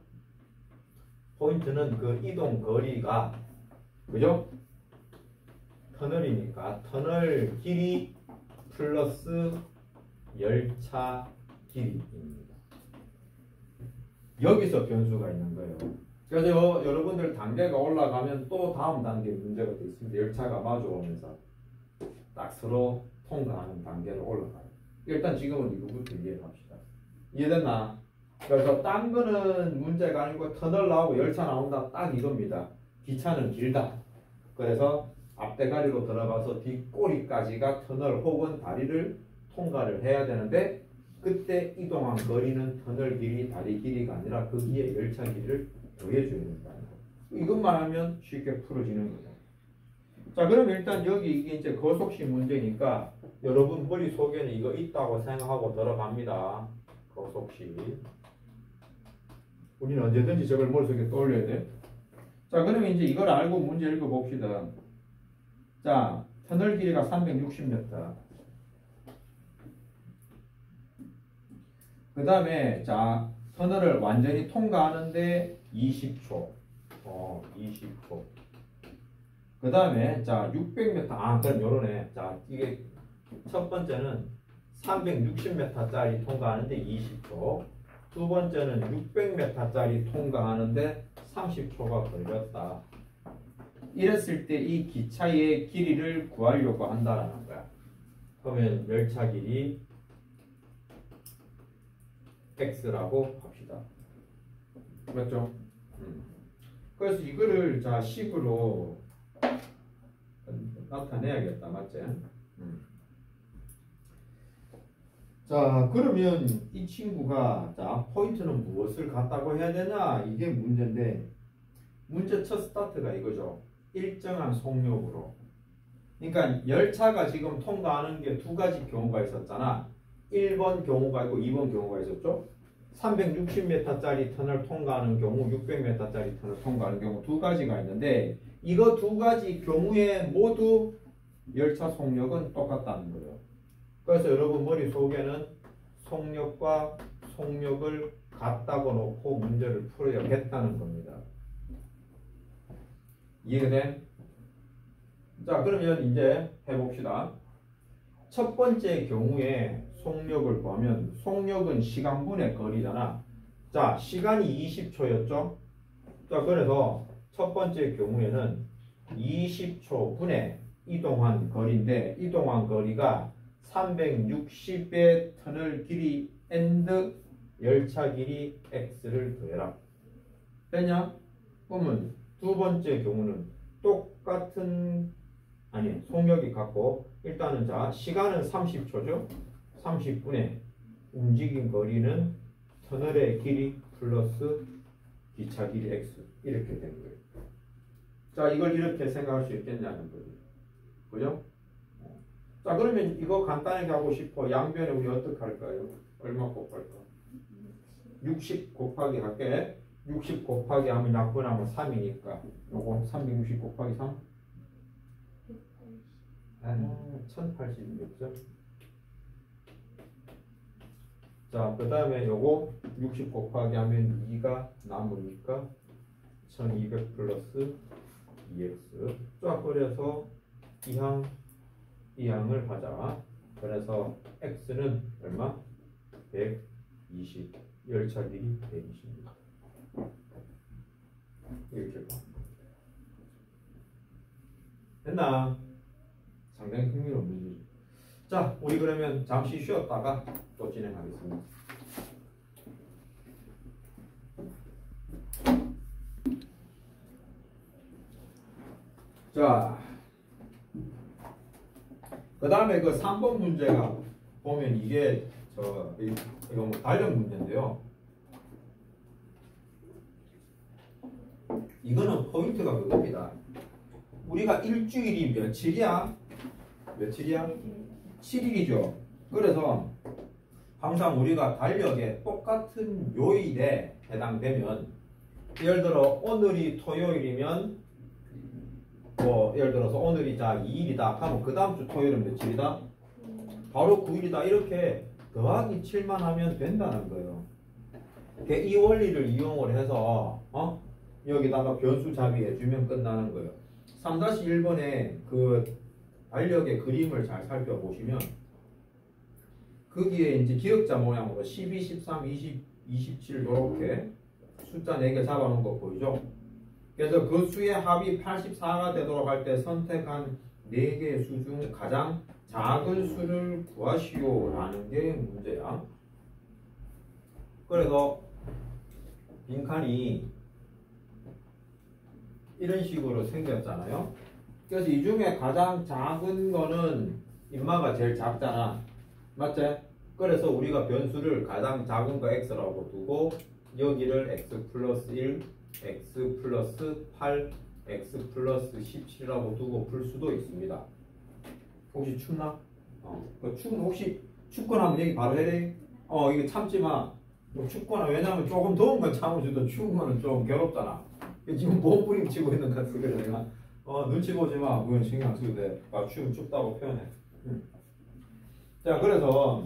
포인트는 그 이동 거리가 그죠? 터널이니까 터널 길이 플러스 열차 길이입니다. 여기서 변수가 있는 거예요. 그래서 여러분들 단계가 올라가면 또 다음 단계 문제가 돼 있습니다. 열차가 마주오면서 딱 서로 통과하는 단계로 올라가요. 일단 지금은 이거부터 이해합시다. 이해됐나? 그래서 딴 거는 문제가 아니고 터널 나오고 열차 나온다 딱 이겁니다. 기차는 길다. 그래서 앞대가리로 들어가서 뒷꼬리까지가 터널 혹은 다리를 통과를 해야 되는데 그때 이동한 거리는 터널 길이, 다리 길이가 아니라 거기에 열차 길이를 더해줘야 된다. 이것만 하면 쉽게 풀어지는 거죠. 자, 그럼 일단 여기 이게 이제 거속시 문제니까 여러분 머릿속에는 이거 있다고 생각하고 들어갑니다. 거속시. 우리는 언제든지 저걸 머릿속에 떠올려야 돼. 자, 그러면 이제 이걸 알고 문제 읽어봅시다. 자, 터널 길이가 360m. 그 다음에 자, 터널을 완전히 통과하는데 20초. 20초. 그 다음에 자, 600m. 그럼 요러네. 자, 이게 첫 번째는 360m짜리 통과하는데 20초. 두 번째는 600m짜리 통과하는데 30초가 걸렸다. 이랬을 때 이 기차의 길이를 구하려고 한다라는 거야. 그러면 열차 길이 x라고 합시다. 맞죠? 그래서 이거를 자 식으로 나타내야겠다. 맞지? 자, 그러면 이 친구가 자 포인트는 무엇을 갖다고 해야 되냐? 이게 문제인데 문제 첫 스타트가 이거죠. 일정한 속력으로. 그러니까 열차가 지금 통과하는 게 두 가지 경우가 있었잖아. 1번 경우가 있고 2번 경우가 있었죠. 360m짜리 터널 통과하는 경우, 600m짜리 터널 통과하는 경우 두 가지가 있는데 이거 두 가지 경우에 모두 열차 속력은 똑같다는 거예요. 그래서 여러분 머릿속에는 속력과 속력을 같다고 놓고 문제를 풀어야겠다는 겁니다. 이해가 돼? 자, 그러면 이제 해봅시다. 첫 번째 경우에 속력을 보면 속력은 시간분의 거리잖아. 자, 시간이 20초였죠? 자, 그래서 첫 번째 경우에는 20초 분의 이동한 거리인데 이동한 거리가 360의 터널 길이 and 열차 길이 x를 더해라. 됐냐? 그러면 두 번째 경우는 똑같은 속력이 같고 일단은 자 시간은 30초죠. 30분에 움직인 거리는 터널의 길이 플러스 기차 길이 x 이렇게 된 거예요. 자, 이걸 이렇게 생각할 수 있겠냐는 거죠. 그죠? 자, 그러면 이거 간단하게 하고 싶어. 양변에 우리 어떻게 할까요? 얼마 곱할까? 60 곱하기 할게. 60 곱하기 하면 약분하면 3이니까 요거 360 곱하기 3 1086점. 자, 그 다음에 요거 60 곱하기 하면 2가 남으니까 1200 플러스 2x. 쫙 그려서 이항을 하자. 그래서 x는 얼마? 120. 열차 길이 120입니다. 이렇게 봐. 됐나? 상당히 흥미로운 문제죠. 자, 우리 그러면 잠시 쉬었다가 또 진행하겠습니다. 자, 그 다음에 그 3번 문제가 보면 이게 이거 뭐 달력 문제인데요. 이거는 포인트가 그겁니다. 우리가 일주일이 며칠이야? 며칠이야? 7일이죠. 그래서 항상 우리가 달력에 똑같은 요일에 해당되면, 예를 들어 오늘이 토요일이면 뭐 예를 들어서 오늘이 자 2일이다 하면 그 다음 주 토요일은 며칠이다? 바로 9일이다. 이렇게 더하기 7만 하면 된다는 거예요. 이 원리를 이용을 해서 여기다가 변수 잡이해주면 끝나는 거예요. 3-1번에 그 달력의 그림을 잘 살펴보시면 거기에 이제 기역자 모양으로 12, 13, 20, 27 이렇게 숫자 4개 잡아놓은 거 보이죠? 그래서 그 수의 합이 84가 되도록 할 때 선택한 4개의 수 중 가장 작은 수를 구하시오 라는 게 문제야. 그래서 빈칸이 이런 식으로 생겼잖아요. 그래서 이 중에 가장 작은 거는 인마가 제일 작잖아. 맞지? 그래서 우리가 변수를 가장 작은 거 x라고 두고 여기를 x 플러스 1, x 플러스 8, x 플러스 17이라고 두고 풀 수도 있습니다. 혹시 춥나? 혹시 춥거나 얘기 바로 해야 돼? 이거 참지 마. 춥거나, 왜냐면 조금 더운 건 참을수도 추운 거는 좀 괴롭잖아. 지금 몸부림 치고 있는 것 같아서 그래 내가 눈치 보지 마. 그건 신경 안 써도 돼. 추우면 춥다고 표현해. 자, 그래서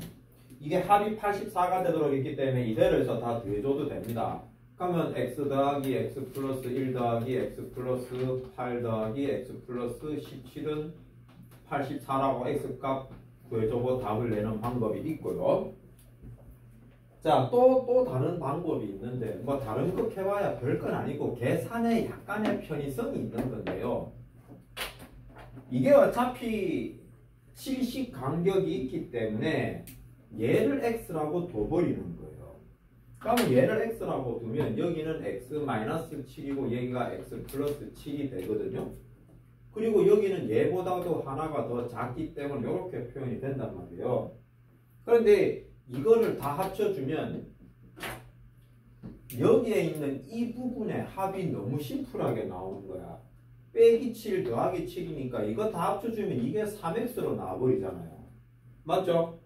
이게 합이 84가 되도록 있기 때문에 이대로 해서 다 더해줘도 됩니다. 그러면 x 더하기 x 플러스 1 더하기 x 플러스 8 더하기 x 플러스 17은 84라고 x값 구해주고 답을 내는 방법이 있고요. 자, 또 다른 방법이 있는데 뭐 다른 거 해봐야 별건 아니고 계산에 약간의 편의성이 있는 건데요. 이게 어차피 70 간격이 있기 때문에 얘를 x라고 둬버리는 거예요. 그러면 얘를 x라고 두면 여기는 x-7이고 여기가 x 플러스 7이 되거든요. 그리고 여기는 얘보다도 하나가 더 작기 때문에 이렇게 표현이 된단 말이에요. 그런데 이거를 다 합쳐주면 여기에 있는 이 부분의 합이 너무 심플하게 나오는 거야. 빼기 7 더하기 7이니까 이거 다 합쳐주면 이게 3x로 나와버리잖아요. 맞죠?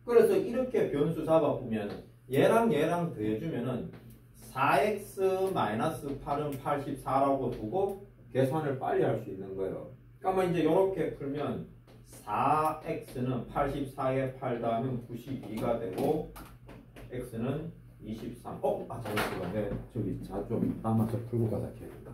그래서 이렇게 변수 잡아보면 얘랑 더해주면은 4x-8은 84라고 두고 계산을 빨리 할 수 있는 거예요. 그러면 이제 이렇게 풀면 4x는 84에 8 더하면 92가 되고 x는 23. 잠시만. 네, 저기 좀 남아서 풀고 가자 해야겠다.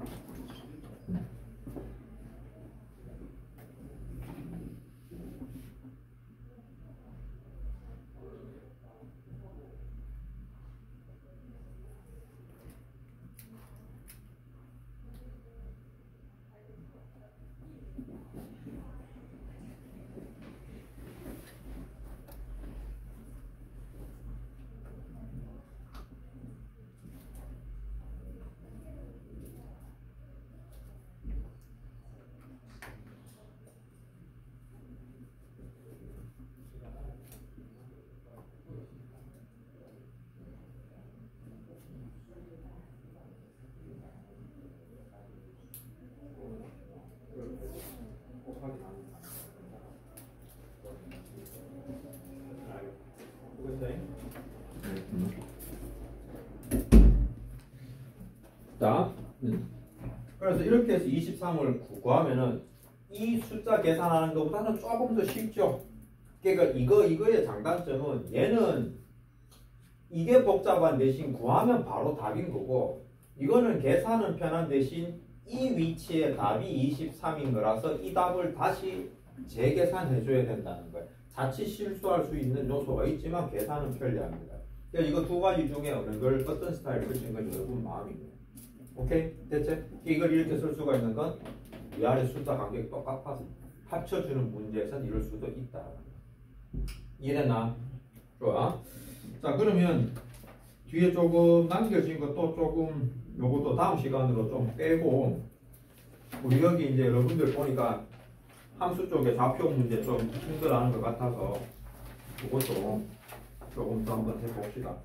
그래서 이렇게 해서 23을 구하면은 이 숫자 계산하는 것보다는 조금 더 쉽죠. 그러니까 이거의 장단점은 얘는 이게 복잡한 대신 구하면 바로 답인 거고, 이거는 계산은 편한 대신 이 위치에 답이 23인 거라서 이 답을 다시 재계산해 줘야 된다는 거예요. 자칫 실수할 수 있는 요소가 있지만 계산은 편리합니다. 그러니까 이거 두 가지 중에 어느 걸 어떤 스타일을 쓰신 건 여러분 마음이에요. 오케이? 됐지? 이걸 이렇게 쓸 수가 있는 건 위아래 숫자 간격이 똑같아서 합쳐주는 문제에선 이럴 수도 있다. 이해됐나? 좋아. 자, 그러면 뒤에 조금 남겨진 것도 조금 요것도 다음 시간으로 좀 빼고, 우리 여기 이제 여러분들 보니까 함수 쪽에 좌표 문제 좀 힘들어하는 것 같아서 그것도 조금 더 한번 해봅시다.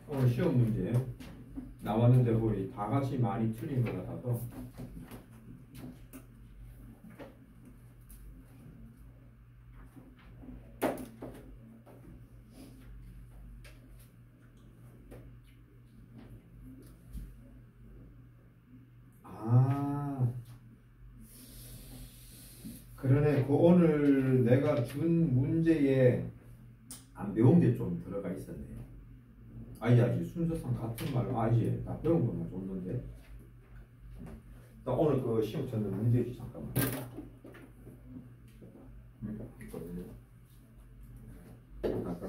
오늘 시험 문제 나왔는데 거의 다 같이 많이 틀린 것 같아서 그러네. 그 오늘 내가 준 문제에 안 배운 게 좀 들어가 있었네. 아니 순서상 같은 말로 아니 다 배운 것만 줬는데. 나 오늘 그 시험 쳤는 문제지 잠깐만. 아까.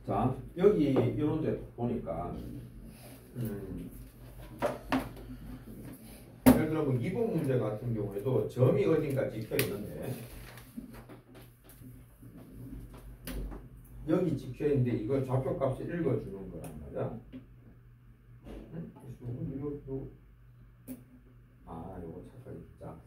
자, 여기 이런 데 보니까 예를 들어 뭐 2번 문제 같은 경우에도 점이 어딘가 찍혀 있는데 여기 찍혀 있는데 이걸 좌표값을 읽어주는 거란 말이야. 요거 찾아야. 자,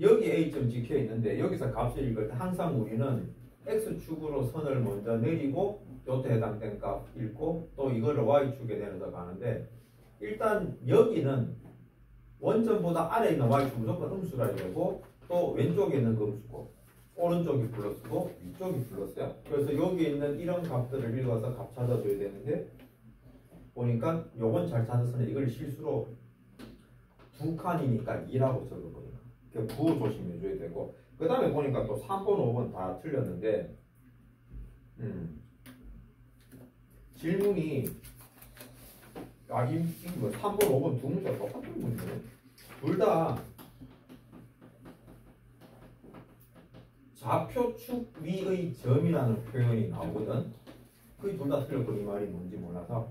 여기 A점 찍혀 있는데 여기서 값을 읽을 때 항상 우리는 X축으로 선을 먼저 내리고 요때 해당된 값 읽고 또 이거를 Y축에 내려서 가는데, 일단 여기는 원점보다 아래에 있는 Y축 무조건 음수라 되고 또 왼쪽에 있는 거 음수고 오른쪽이 플러스고 위쪽이 플러스야. 그래서 여기 있는 이런 값들을 읽어서 값 찾아줘야 되는데 보니까 요건 잘 찾았으니 이걸 실수로 두 칸이니까 2라고 적어버려요. 그러니까 9 조심해줘야 되고, 그 다음에 보니까 또 3번, 5번 다 틀렸는데 질문이 뭐 3번, 5번 두 문제가 똑같은 문제네. 둘 다 좌표축 위의 점이라는 표현이 나오거든. 그게 둘 다 틀렸고 이 말이 뭔지 몰라서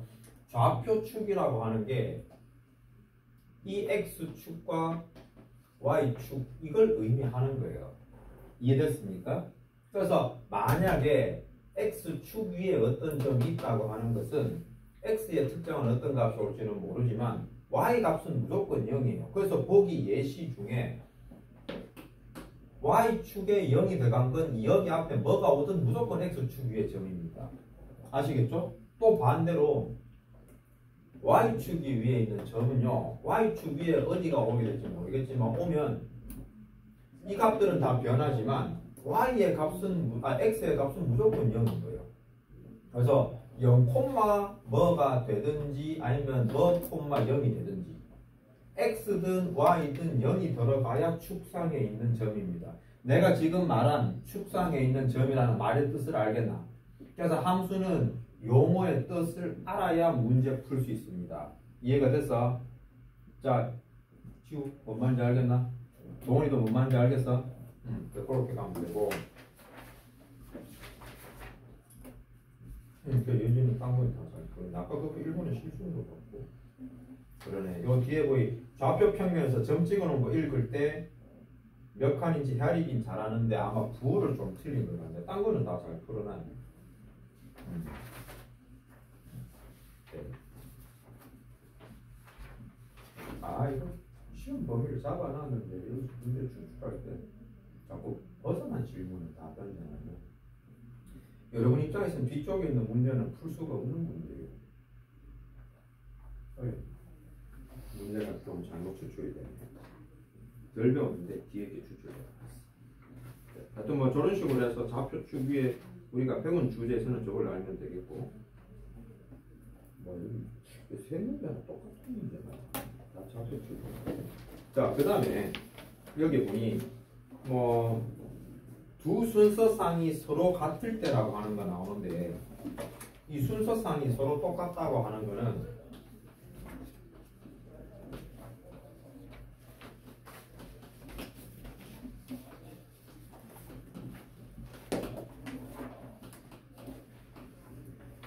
좌표축이라고 하는 게 이 X축과 Y축 이걸 의미하는 거예요. 이해됐습니까? 그래서 만약에 X축 위에 어떤 점이 있다고 하는 것은 X의 특정한 어떤 값이 올지는 모르지만 Y 값은 무조건 0이에요. 그래서 보기 예시 중에 Y축에 0이 들어간 건 여기 앞에 뭐가 오든 무조건 X축 위에 점입니다. 아시겠죠? 또 반대로 Y축이 위에 있는 점은요, Y축 위에 어디가 오게 될지 모르겠지만 오면 이 값들은 다 변하지만 X의 값은 무조건 0인 거예요. 그래서 0, 뭐가 되든지 아니면 뭐, 0이 되든지 X든 Y든 0이 들어가야 축상에 있는 점입니다. 내가 지금 말한 축상에 있는 점이라는 말의 뜻을 알겠나? 그래서 함수는 용어의 뜻을 알아야 문제 풀 수 있습니다. 이해가 됐어? 자, 지우 뭔 말인지 알겠나? 동훈이도 뭔 말인지 알겠어? 그렇게 가면 되고. 예준이 딴 거에 다 잘 그러네. 아까 그 일본에 실수인 것 같고. 그러네. 요 뒤에 보이 좌표 평면에서 점 찍어놓은 거 읽을 때 몇 칸인지 헤아리긴 잘하는데 아마 부호를 좀 틀린 것 같네. 딴 거는 다 잘 풀어놨네. 네. 아 이거 시험 범위를 잡아놨는데 여기서 문제 추출할 때 자꾸 벗어난 질문을 다 던져놔요. 여러분 입장에서는 뒤쪽에 있는 문제는 풀 수가 없는 문제예요. 문제가 좀 잘못 추출이 되네. 덜 배웠는데 뒤에 게 추출이 되었어. 하여튼 뭐 저런 식으로 해서 좌표축 위에 우리가 배운 주제에서는 저걸 알면 되겠고, 뭐 여기 세 문제나 똑같은 문제가 다 좌표축. 자, 그 다음에 여기 보니 뭐 두 순서쌍이 서로 같을 때라고 하는 거 나오는데, 이 순서쌍이 서로 똑같다고 하는 거는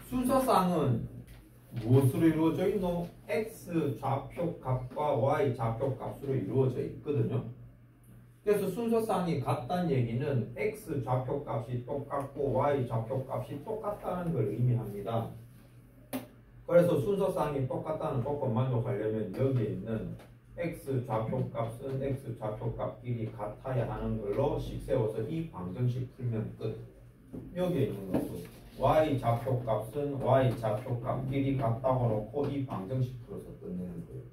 순서쌍은 무엇으로 이루어져 있노? x 좌표 값과 y 좌표 값으로 이루어져 있거든요. 그래서 순서쌍이 같다는 얘기는 x 좌표 값이 똑같고 y 좌표 값이 똑같다는 걸 의미합니다. 그래서 순서쌍이 똑같다는 조건 만족하려면 여기에 있는 x 좌표 값은 x 좌표 값끼리 같아야 하는 걸로 식 세워서 이 방정식 풀면 끝. 여기에 있는 것도 y 좌표 값은 y 좌표 값끼리 같다고 놓고 이 방정식 풀어서 끝내는 거예요.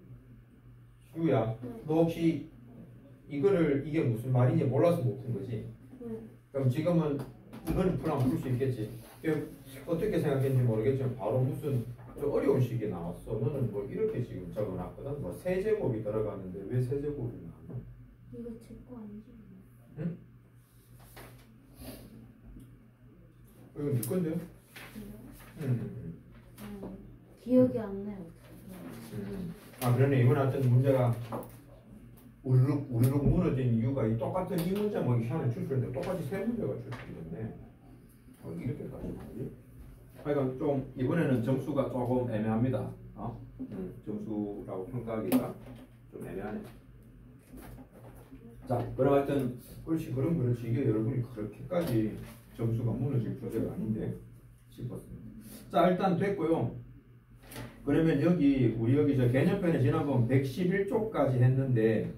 슈야, 너 혹시 이거를 이게 무슨 말인지 몰라서 못 푼 거지? 그럼 지금은 이걸 풀면 풀 수 있겠지? 어떻게 생각했는지 모르겠지만 바로 무슨 어려운 식이 나왔어. 너는 뭐 이렇게 지금 적어놨거든. 뭐 세제곱이 들어갔는데 왜 세제곱이 나왔나? 이거 제 거 아니지? 응? 이거 네 건데요? 기억이 안 나요. 아 그러네. 이번 하여튼 문제가 우르륵 무너진 이유가 이 똑같은 이 문제 뭐 시간에 출출했는데 똑같이 세 문제가 출출됐네. 이렇게까지 하지? 하여간 좀 이번에는 점수가 조금 애매합니다. 점수라고 평가하기가 좀 애매하네. 자, 그럼 하여튼 그렇지 이게 여러분이 그렇게까지 점수가 무너질 조제가 아닌데 싶었습니다. 자, 일단 됐고요. 그러면 우리 여기 저 개념편에 지난번 111쪽까지 했는데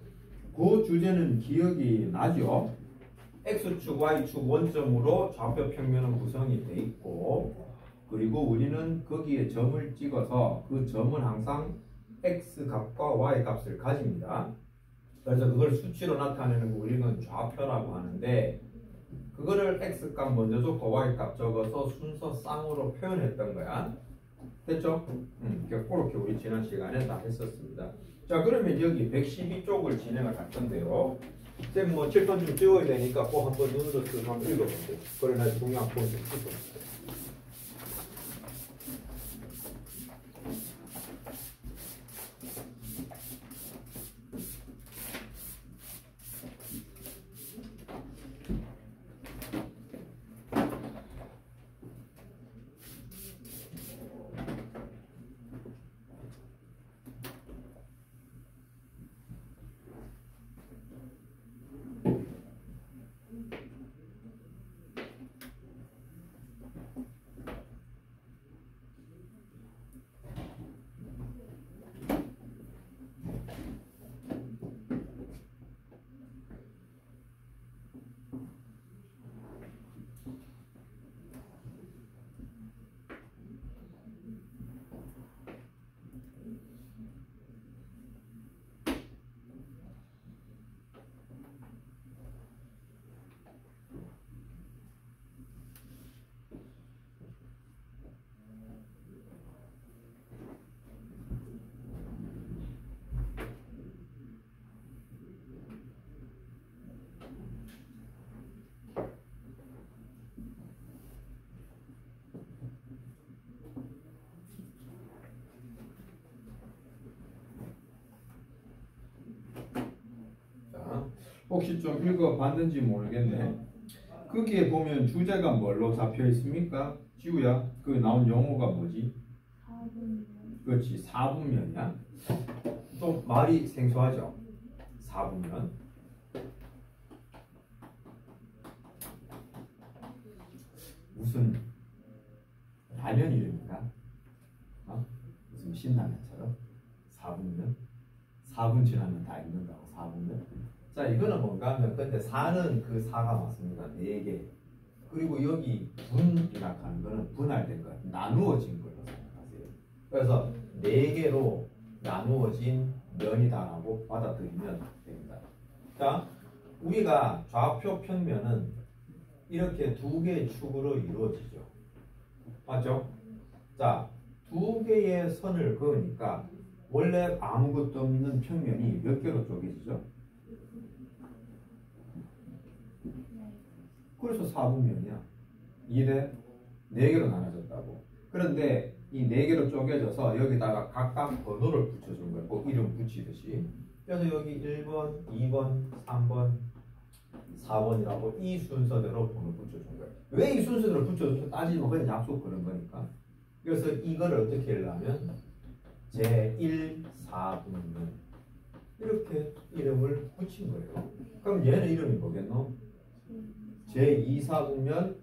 그 주제는 기억이 나죠? X축, Y축 원점으로 좌표 평면은 구성이 돼 있고, 그리고 우리는 거기에 점을 찍어서 그 점은 항상 X 값과 Y 값을 가집니다. 그래서 그걸 수치로 나타내는 거 우리는 좌표라고 하는데, 그거를 X 값 먼저 적고 Y 값 적어서 순서 쌍으로 표현했던 거야. 됐죠? 그렇게 우리 지난 시간에 다 했었습니다. 자, 그러면 여기 112쪽을 진행을 할 건데요. 쌤 뭐 칠판 좀 찍어야 되니까 꼭 한번 눈으로 쓰고 한번 읽어보세요. 그래 나 중요한 포인트 찍어보세요. 혹시 좀 읽어봤는지 모르겠네. 거기에 보면 주제가 뭘로 잡혀 있습니까? 지우야, 그 나온 용어가 뭐지? 4분면. 그렇지, 4분면이야. 좀 말이 생소하죠? 4분면. 무슨 라면 이름인가? 무슨 신라면처럼 4분면? 4분 지나면 다 읽는다고 4분은. 자 이거는 뭔가 하면 근데 4는 그 4가 맞습니다. 4개. 그리고 여기 분이라 하는 거는 분할된 거 나누어진 걸로 생각하세요. 그래서 4개로 나누어진 면이다라고 받아들이면 됩니다. 자 우리가 좌표 평면은 이렇게 2개의 축으로 이루어지죠. 맞죠? 자 2개의 선을 그으니까 원래 아무것도 없는 평면이 몇 개로 쪼개지죠? 그래서 4분면이야. 2대 4개로 나눠졌다고. 그런데 이 4개로 쪼개져서 여기다가 각각 번호를 붙여준 거예요. 뭐 이름 붙이듯이. 그래서 여기 1번, 2번, 3번, 4번이라고 이 순서대로 번호 붙여준 거예요. 왜 이 순서대로 붙여줘서 따지면 그냥 약속 그런 거니까. 그래서 이거를 어떻게 하려면 제1, 4분면 이렇게 이름을 붙인 거예요. 그럼 얘는 이름이 뭐겠노? 제2, 4분면,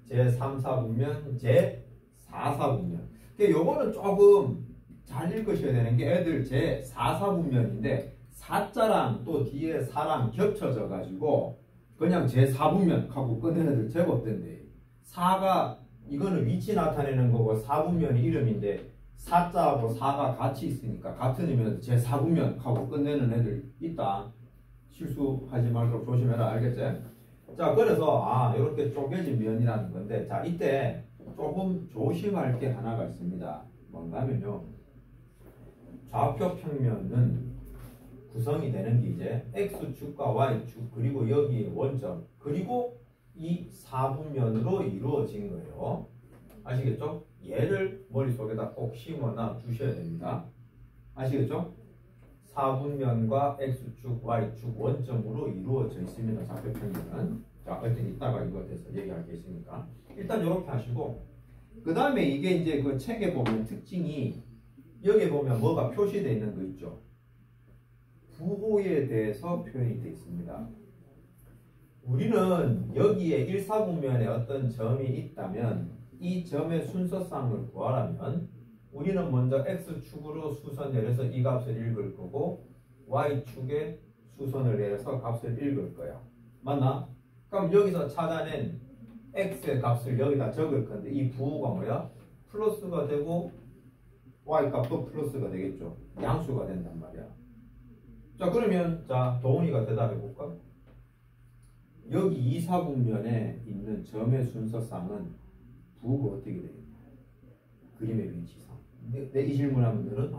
제3, 4분면, 제4, 4분면. 그러니까 요거는 조금 잘 읽으셔야 되는 게 애들 제4, 4분면인데 4자랑 또 뒤에 4랑 겹쳐져 가지고 그냥 제4분면 하고 끝내는 애들 제법 된대. 4가 이거는 위치 나타내는 거고 4분면이 이름인데 4자하고 4가 같이 있으니까 같은 의미에서 제4분면 하고 끝내는 애들 있다. 실수하지 말도록 조심해라. 알겠지? 자 그래서 이렇게 쪼개진 면이라는 건데 자 이때 조금 조심할 게 하나가 있습니다. 뭔가 하면요 좌표 평면은 구성이 되는 게 이제 X축과 Y축 그리고 여기 원점 그리고 이 4분면으로 이루어진 거예요. 아시겠죠? 얘를 머릿속에다 꼭 심어놔 주셔야 됩니다. 아시겠죠? 4분면과 X축, Y축 원점으로 이루어져 있습니다. 좌표평면은. 자, 하여튼 이따가 이거에 대해서 얘기할 게 있으니까. 일단 이렇게 하시고 그 다음에 이게 이제 그 책에 보면 특징이 여기 보면 뭐가 표시되어 있는 거 있죠? 부호에 대해서 표현이 되어 있습니다. 우리는 여기에 1, 4분면에 어떤 점이 있다면 이 점의 순서상을 구하려면 우리는 먼저 X축으로 수선 내려서 이 값을 읽을 거고 Y축에 수선을 내려서 값을 읽을 거야. 맞나? 그럼 여기서 찾아낸 X의 값을 여기다 적을 건데 이 부호가 뭐야? 플러스가 되고 Y값도 플러스가 되겠죠. 양수가 된단 말이야. 자 그러면 자 도훈이가 대답해 볼까? 여기 2, 4분면에 있는 점의 순서상은 부호가 어떻게 되겠냐? 그림의 위치상. 내 이 질문하면은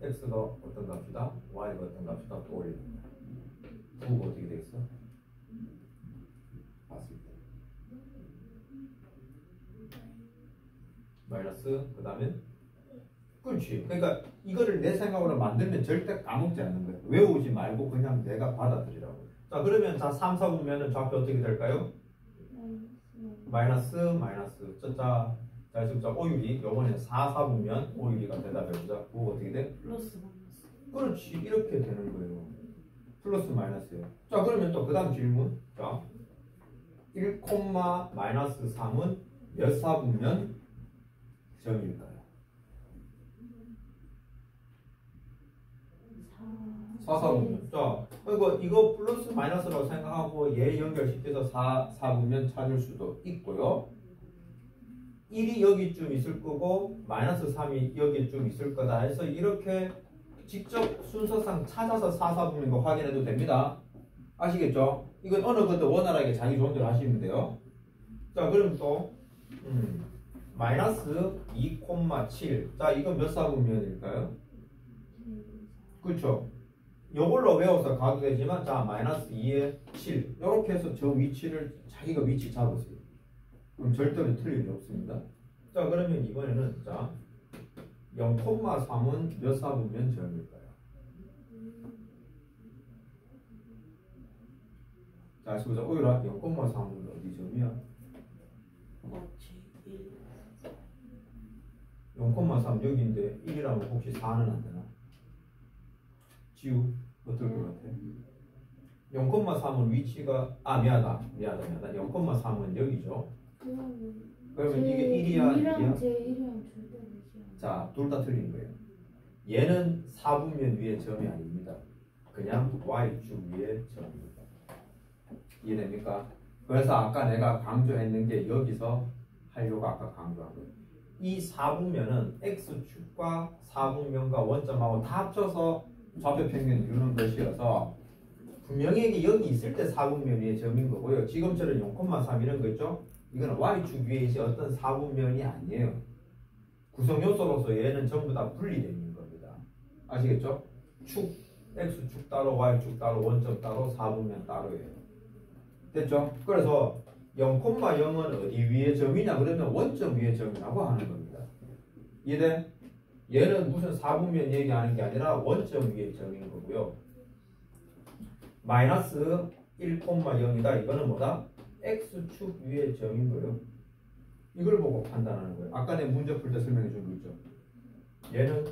x가 어떤 값이다, y가 어떤 값이다 또 올립니다. 부호가 어떻게 되겠어? 봤을 때 마이너스 그 다음에 그렇지. 그러니까 이거를 내 생각으로 만들면 절대 까먹지 않는 거예요. 외우지 말고 그냥 내가 받아들이라고. 자 그러면 자 3, 4분면은 좌표 어떻게 될까요? 마이너스 자 지금 자 오유리 요번에 4, 4분면 오유리가 대답해보자. 그거 어떻게 돼? 플러스 마이너스. 그렇지. 이렇게 되는 거예요. 플러스 마이너스요. 자 그러면 또 그 다음 질문. 자 1, 마이너스 3은 몇 4분면 점일까요? 4, 4분면. 자 이거 플러스 마이너스라고 생각하고 얘 연결시켜서 4분면 찾을 수도 있고요. 1이 여기쯤 있을 거고 마이너스 3이 여기쯤 있을 거다 해서 이렇게 직접 순서상 찾아서 4, 4분면 거 확인해도 됩니다. 아시겠죠? 이건 어느 것도 원활하게 자기 좋은 대로 하시면 돼요. 자 그럼 또 마이너스 2,7. 자 이건 몇 4분면일까요? 그렇죠. 요걸로 외워서 가도 되지만 자 마이너스 2에 7 이렇게 해서 저 위치를 자기가 위치 잡으세요. 그럼 절대로 틀릴 일 없습니다. 자 그러면 이번에는 자 0,3은 몇 4분면 점일까요? 자 다시 보자. 오유라 0,3은 어디 점이야? 0,3 여기인데 1이라면 혹시 4는 안 되나? 지우 어떨 것 같아? 0,3은 위치가 미안하다 0,3은 여기죠. 그러면 이게 1이야 2이야? 제 1이랑 절대 되지 않아. 자 둘 다 틀린 거예요. 얘는 4분면 위의 점이 아닙니다. 그냥 y축 위의 점입니다. 이해됩니까? 그래서 아까 내가 강조했는 게 여기서 하려고 아까 강조한 거예요. 이 4분면은 x축과 4분면과 원점하고 다 합쳐서 좌표평면을 이루는 것이어서 분명히 여기 있을 때 4분면 위의 점인 거고요. 지금처럼 0,3 이런 거 있죠? 이거는 y축 위에 이제 어떤 4분면이 아니에요. 구성 요소로서 얘는 전부 다 분리되어 있는 겁니다. 아시겠죠? 축, x축 따로, y축 따로, 원점 따로, 4분면 따로예요. 됐죠? 그래서 0,0은 어디 위의 점이냐 그러면 원점 위의 점이라고 하는 겁니다. 이해돼? 얘는 무슨 4분면 얘기하는 게 아니라 원점 위의 점인 거고요. 마이너스 1,0이다. 이거는 뭐다? x축 위의 점인 거예요. 이걸 보고 판단하는 거예요. 아까 내 문제 풀 때 설명해 준 거 있죠? 얘는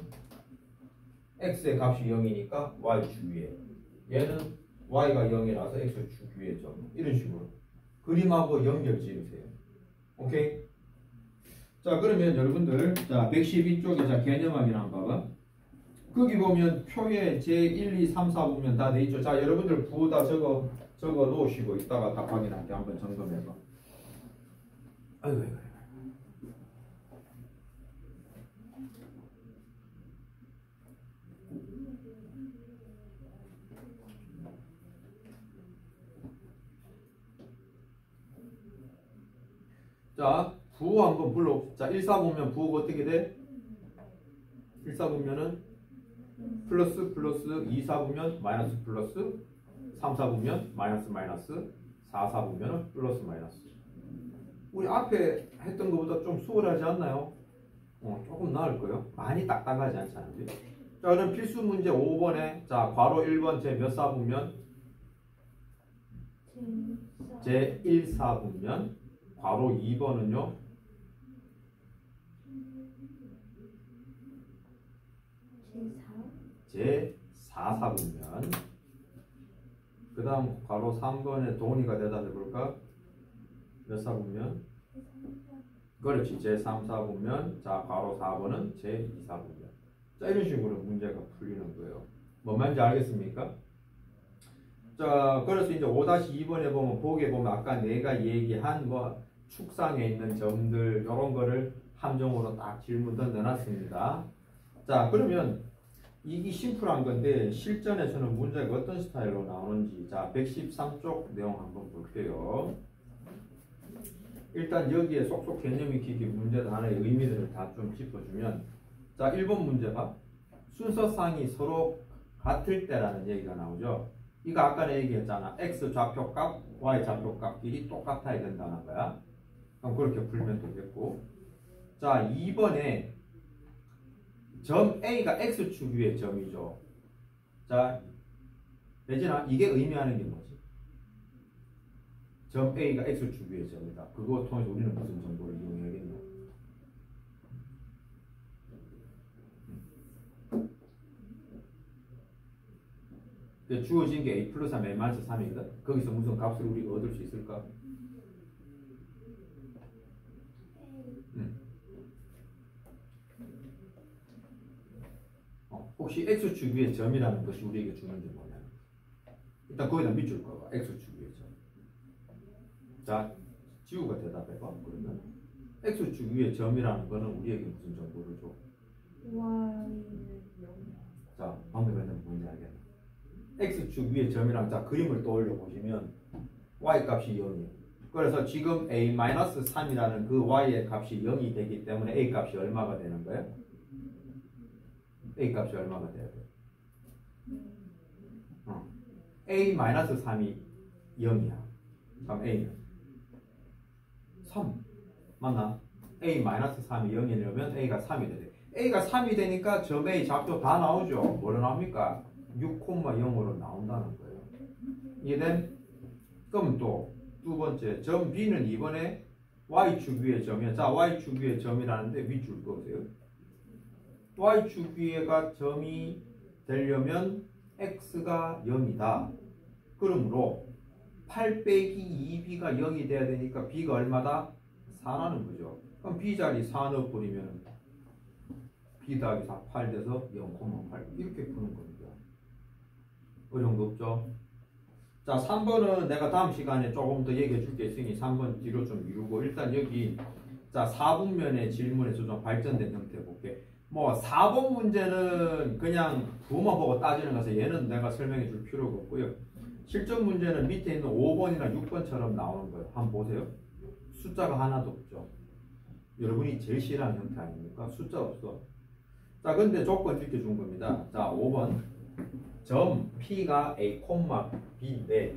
x의 값이 0이니까 y축 위에, 얘는 y가 0이라서 x축 위의 점. 이런 식으로 그림하고 연결 지으세요. 오케이? 자, 그러면 여러분들, 자, 112쪽에 자 개념 확인 한번 봐봐. 거기 보면 표에 제1, 2, 3, 4 보면 다 돼 있죠. 자, 여러분들 부호 다 적어 놓으시고 이따가 답 확인할게. 한번 점검해봐. 아이고. 자, 부호 한번 불러. 자, 1, 4 보면 부호가 어떻게 돼? 1, 4 보면은 플러스 플러스, 2, 4 보면 마이너스 플러스, 3, 4 보면 마이너스 마이너스, 4, 4 보면은 플러스 마이너스. 우리 앞에 했던 것보다 좀 수월하지 않나요? 조금 나을 거예요. 많이 딱딱하지 않잖아요. 자, 그럼 필수 문제 5번에 자, 괄호 1번 제 몇 사 보면? 제 1, 4 보면 괄호 2번은요? 제 4, 4 보면 그 다음 괄호 3번에 동의가 대답해 볼까? 몇 사 보면? 그렇지. 제 3, 4 보면 자, 괄호 4번은 제 2, 4 보면. 자, 이런 식으로 문제가 풀리는 거예요. 뭔 말인지 알겠습니까? 자, 그래서 이제 5-2번에 보면 보기에 보면 아까 내가 얘기한 뭐 축상에 있는 점들 이런 거를 함정으로 딱 질문 던져놨습니다. 자, 그러면 이게 심플한 건데 실전에서는 문제가 어떤 스타일로 나오는지 자, 113쪽 내용 한번 볼게요. 일단 여기에 속속 개념 익히기 문제도 하나의 의미들을 다 좀 짚어주면 자, 1번 문제 봐. 순서상이 서로 같을 때라는 얘기가 나오죠. 이거 아까 내 얘기했잖아. x 좌표값, y 좌표값끼리 똑같아야 된다는 거야. 그럼 그렇게 풀면 되겠고. 자, 2번에 점 A가 X축 위의 점이죠. 자, 예진아, 이게 의미하는 게 뭐지? 점 A가 X축 위의 점이다. 그거 통해서 우리는 무슨 정보를 이용해야겠노? 주어진 게 A 플러스 3, A 마이너스 3이거든? 거기서 무슨 값을 우리가 얻을 수 있을까? 혹시 X축 위의 점이라는 것이 우리에게 주는지 뭐냐? 일단 거기다 밑줄 거봐. X축 위의 점. 자, 지우가 대답해봐. 그러면 X축 위의 점이라는 거는 우리에게 무슨 정보를 줘? Y는 0. 자, 방금 했는 뭔지 알겠나? X축 위의 점이랑 자, 그림을 떠올려 보시면 Y 값이 0이에요. 그래서 지금 A-3이라는 그 Y의 값이 0이 되기 때문에 A 값이 얼마가 되는 거예요? A 값이 얼마가 돼야 돼? A-3이 0이야. 그럼 A는 3 맞나? A-3이 0이려면 A가 3이 돼야 돼. A가 3이 되니까 점 A 좌표 다 나오죠. 뭐로 나옵니까? 6,0으로 나온다는 거예요. 이해된? 그럼 또 두 번째 점 B는 이번에 Y축 위의 점이야. 자, Y축 위의 점이라는데 밑줄 그으세요. Y축 위에가 점이 되려면 X가 0이다. 그러므로 8 빼기 2B가 0이 돼야 되니까 B가 얼마다? 4라는 거죠. 그럼 B 자리 4 넣어버리면 b 더하기 4, 8 돼서 0,8 이렇게 푸는 겁니다. 어려운 거 없죠? 자, 3번은 내가 다음 시간에 조금 더 얘기해 줄 게 있으니 3번 뒤로 좀 미루고 일단 여기 자 4분면의 질문에서 좀 발전된 형태 볼게. 뭐 4번 문제는 그냥 부호만 보고 따지는 것에 얘는 내가 설명해 줄 필요가 없고요. 실전 문제는 밑에 있는 5번이나 6번처럼 나오는 거예요. 한번 보세요. 숫자가 하나도 없죠. 여러분이 제일 싫어하는 형태 아닙니까? 숫자 없어. 자, 근데 조건 이렇게 준 겁니다. 자, 5번. 점 P가 A, B인데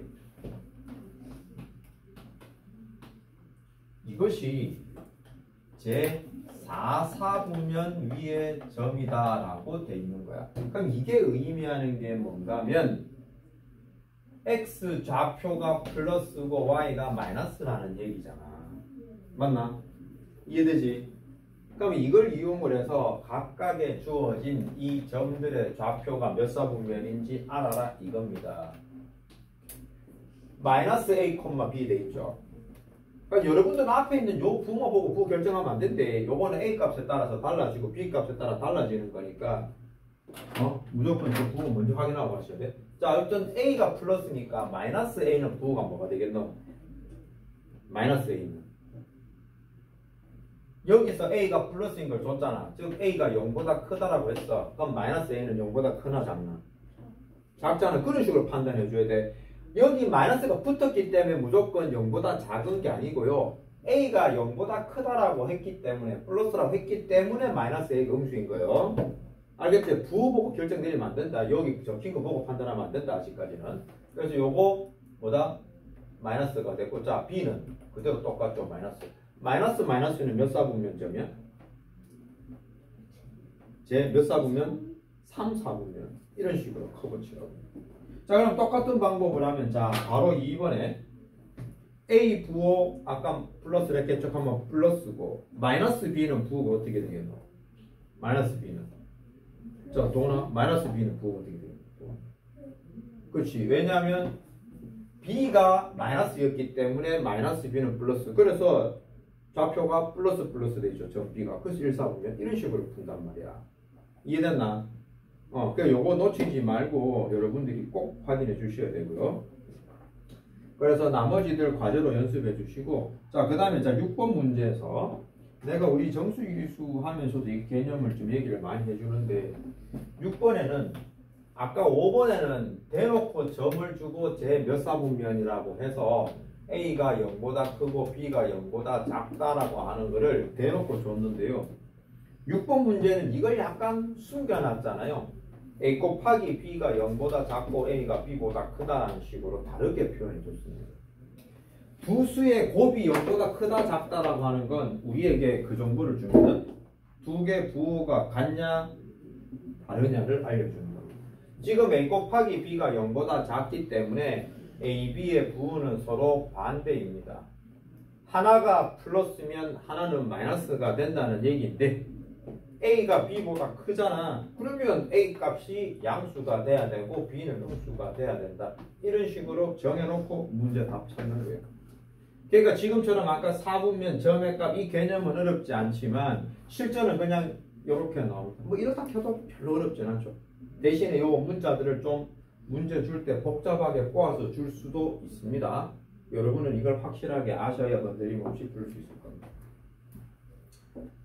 이것이 제 4사분면 위의 점이다 라고 돼 있는 거야. 그럼 이게 의미하는 게 뭔가 하면 X 좌표가 플러스고 Y가 마이너스라는 얘기잖아. 맞나? 이해되지? 그럼 이걸 이용을 해서 각각의 주어진 이 점들의 좌표가 몇 사분면인지 알아라 이겁니다. 마이너스 A, B 돼 있죠. 그러니까 여러분들은 앞에 있는 요 부호만 보고 부호 결정하면 안 된대. 요거는 A 값에 따라서 달라지고 B 값에 따라 달라지는 거니까 무조건 그 부호 먼저 확인하고 하셔야 돼. 자, 어떤 A가 플러스니까 마이너스 A는 부호가 뭐가 되겠노? 마이너스 A는 여기서 A가 플러스인 걸 줬잖아. 즉 A가 0보다 크다라고 했어. 그럼 마이너스 A는 0보다 크나 작나? 작잖아. 그런 식으로 판단해 줘야 돼. 여기 마이너스가 붙었기 때문에 무조건 0보다 작은 게 아니고요. A가 0보다 크다라고 했기 때문에 플러스라고 했기 때문에 마이너스 A가 음수인 거예요. 알겠지? 부호 보고 결정 내리면 안 된다. 여기 적힌 거 보고 판단하면 안 된다. 아직까지는. 그래서 요거 뭐다? 마이너스가 됐고 자 B는 그대로 똑같죠. 마이너스는 몇 사분면점이야? 제 몇 사분면? 3사분면. 이런 식으로 커버치라고. 자, 그럼 똑같은 방법을 하면 자 바로 2번에 A 부호 아까 플러스를 했겠죠? 하면 플러스고 마이너스 B는 부호가 어떻게 되겠노? 마이너스 B는 자 동훈아 마이너스 B는 부호가 어떻게 되겠노? 그렇지. 왜냐하면 B가 마이너스였기 때문에 마이너스 B는 플러스. 그래서 좌표가 플러스 되죠. 점 B가. 그래서 1사분면 이런 식으로 푼단 말이야. 이해됐나? 그러니까 요거 놓치지 말고 여러분들이 꼭 확인해 주셔야 되고요. 그래서 나머지들 과제로 연습해 주시고 자, 그 다음에 자 6번 문제에서 내가 우리 정수기수 하면서도 이 개념을 좀 얘기를 많이 해주는데 6번에는 아까 5번에는 대놓고 점을 주고 제 몇 사분면이라고 해서 A가 0보다 크고 B가 0보다 작다라고 하는 거를 대놓고 줬는데요. 6번 문제는 이걸 약간 숨겨놨잖아요. A 곱하기 B가 0보다 작고 A가 B보다 크다라는 식으로 다르게 표현해 줬습니다. 두 수의 곱이 0보다 크다 작다라고 하는 건 우리에게 그 정보를 줍니다. 두 개 부호가 같냐 다르냐를 알려주는 겁니다. 지금 A 곱하기 B가 0보다 작기 때문에 A, B의 부호는 서로 반대입니다. 하나가 플러스면 하나는 마이너스가 된다는 얘기인데 A가 B보다 크잖아. 그러면 A 값이 양수가 돼야 되고 B는 음수가 돼야 된다. 이런 식으로 정해놓고 문제 답 찾는 거예요. 그러니까 지금처럼 아까 4분면 점의 값 이 개념은 어렵지 않지만 실전은 그냥 이렇게 나옵니다. 뭐 이렇다 켜도 별로 어렵진 않죠. 대신에 요 문자들을 좀 문제 줄 때 복잡하게 꼬아서 줄 수도 있습니다. 여러분은 이걸 확실하게 아셔야 건드림 없이 풀 수 있을 겁니다.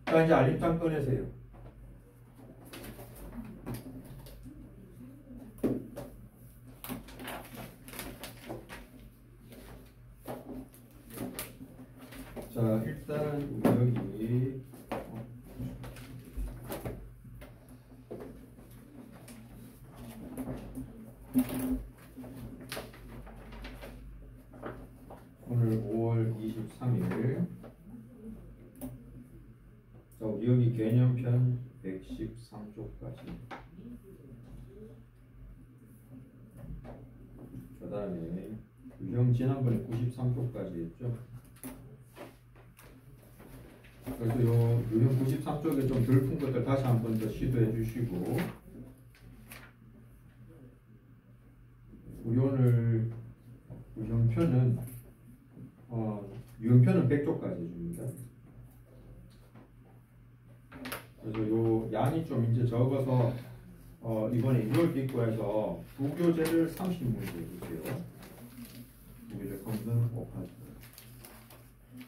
자, 이제 알림장 꺼내세요. 자, 일단 여기 오늘 5월 23일 자, 우리 여기 개념편 113쪽까지 그 다음에 유형 지난번에 93쪽까지 했죠. 그래서 요 유형 93쪽에 좀 덜 푼 것들 다시 한 번 더 시도해 주시고 우리 오늘 유형편은 유형편은 100쪽까지 줍니다. 그래서 요 양이 좀 이제 적어서 이번에 2월 기과에서 부교재를 30문제 해주세요. 부교재 검은 곱하기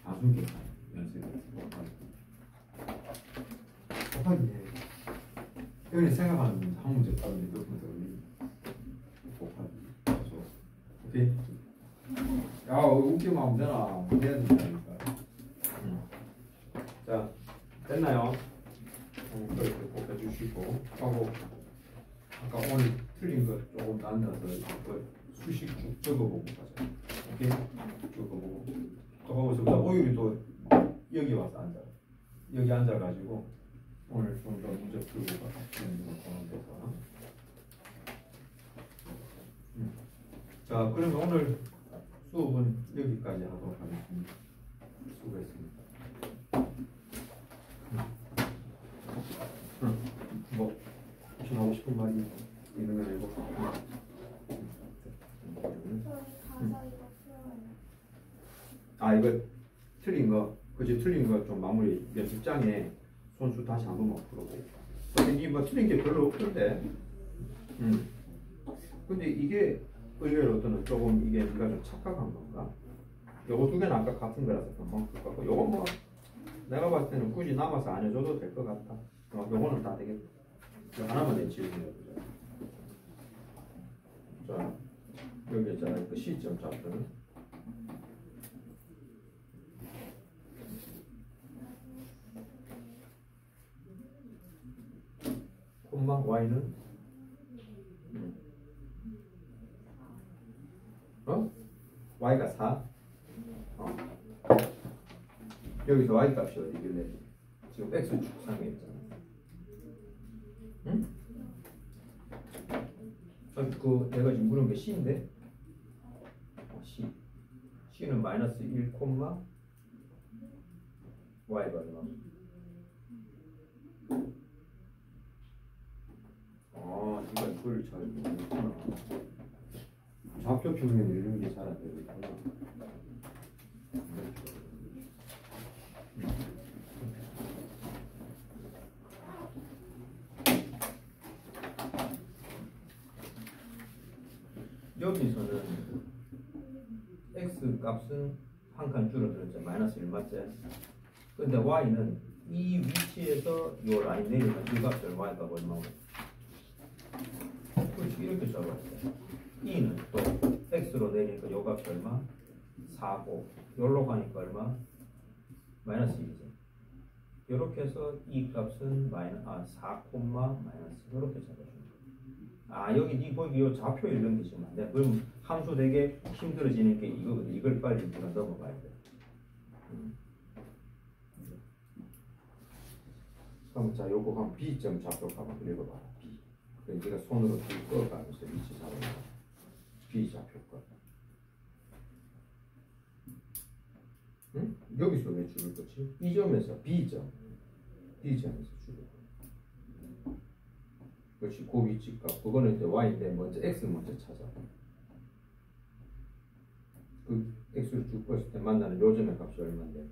다수계산 연습을 곱하기 여기 생각하는 한 문제 따는데 몇 문제 올리니 곱하기 그래서 오케이? 야 웃기면 하면 되나? 해야 된다니까. 자 됐나요? 이렇게 곱해주시고 하고 아까 오늘 틀린 거 조금 나눠서 수식 쭉 적어보고 가자. 오케이? 적어보고 또 거기서 오율이 또 여기 와서 앉아. 여기 앉아가지고 오늘 좀 더 문제 풀고 가자. 보는 데서. 자 그러면 오늘 수업은 여기까지 하도록 하겠습니다. 수고했습니다. 뭐 혹시 하고 싶은 말이 있는 거 아니고? 가사 이거 풀어요. 아 이거 틀린 거, 그치 틀린 거 좀 마무리 연습장에 손수 다시 한 번만 풀어보고. 근데 이뭐 틀린 게 별로 없던데. 근데 이게 의외로 어떤 조금 이게 네가 좀 착각한 건가? 요거 두 개는 아까 같은 거라서 금방 풀 거고. 요거 뭐 내가 봤을 때는 굳이 남아서 안 해줘도 될 것 같다. 요거는 다 되겠다. 이거 하나만 내 지우면 되죠. 자 여기 자 그 시점 잡는. 콤마 y는 y가 4. 여기서 y 값이 어디길래 지금 x 축상에 있잖아. 응? 그 내가 지금 물은 게 c인데 c는 마이너스 1, y가 얼마? 네가 이걸 잘 모르구나. 좌표 평면 이런 게 잘 안 되겠구나. 여기서는 x 값은 한 칸 줄어들었죠. 마이너스 1 맞지? 근데 y는 이 위치에서 이 라인 내리면 이 값을 y 값 얼마고? 그렇지 이렇게 적어야 돼. e는 또 x로 내리니까 이 값이 얼마? 4고 여기로 가니까 얼마? 마이너스 1이죠. 이렇게 해서 이 값은 4, 마이너스 이렇게 잡아주는 거야. 여기 니 거기 요 좌표 이런 게 지금 안 돼. 그럼 함수 되게 힘들어지는 게 이거거든. 이걸 빨리 우리가 넘어가야 돼. 그럼 자 요거 한 B점 좌표 한번 읽어봐라. B. 그러니까 네가 손으로 쭉 꺼가면서 위치 잡아봐. B 좌표가. 응? 여기서 왜 줄을 거지? 이 점에서 B점에서 줄을. 그렇지. 그 위치값. 그거는 이제 y인데 먼저 x 먼저 찾아. 그 x를 쭉 봤을 때 만나는 요 점의 값이 얼마인데?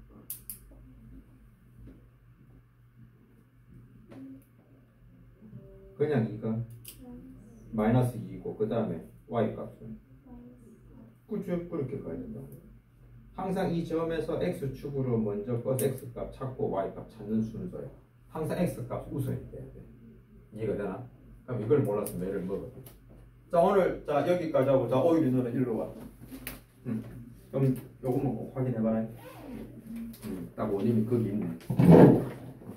그냥 이가 마이너스 2고 그 다음에 y 값은 쭉 그렇게 가야 된다고. 항상 이 점에서 x축으로 먼저 꺼서 x값 찾고 y값 찾는 순서야. 항상 x값 우선이 돼야 돼. 이해가 되나? 그럼 이걸 몰랐으면 얘를 먹어. 자 오늘 자 여기까지 하고 자 오일이 너는 일로 와. 그럼 요거만 꼭 확인해봐라. 딱 원인이 거기 있네.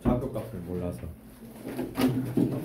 좌표 값을 몰라서.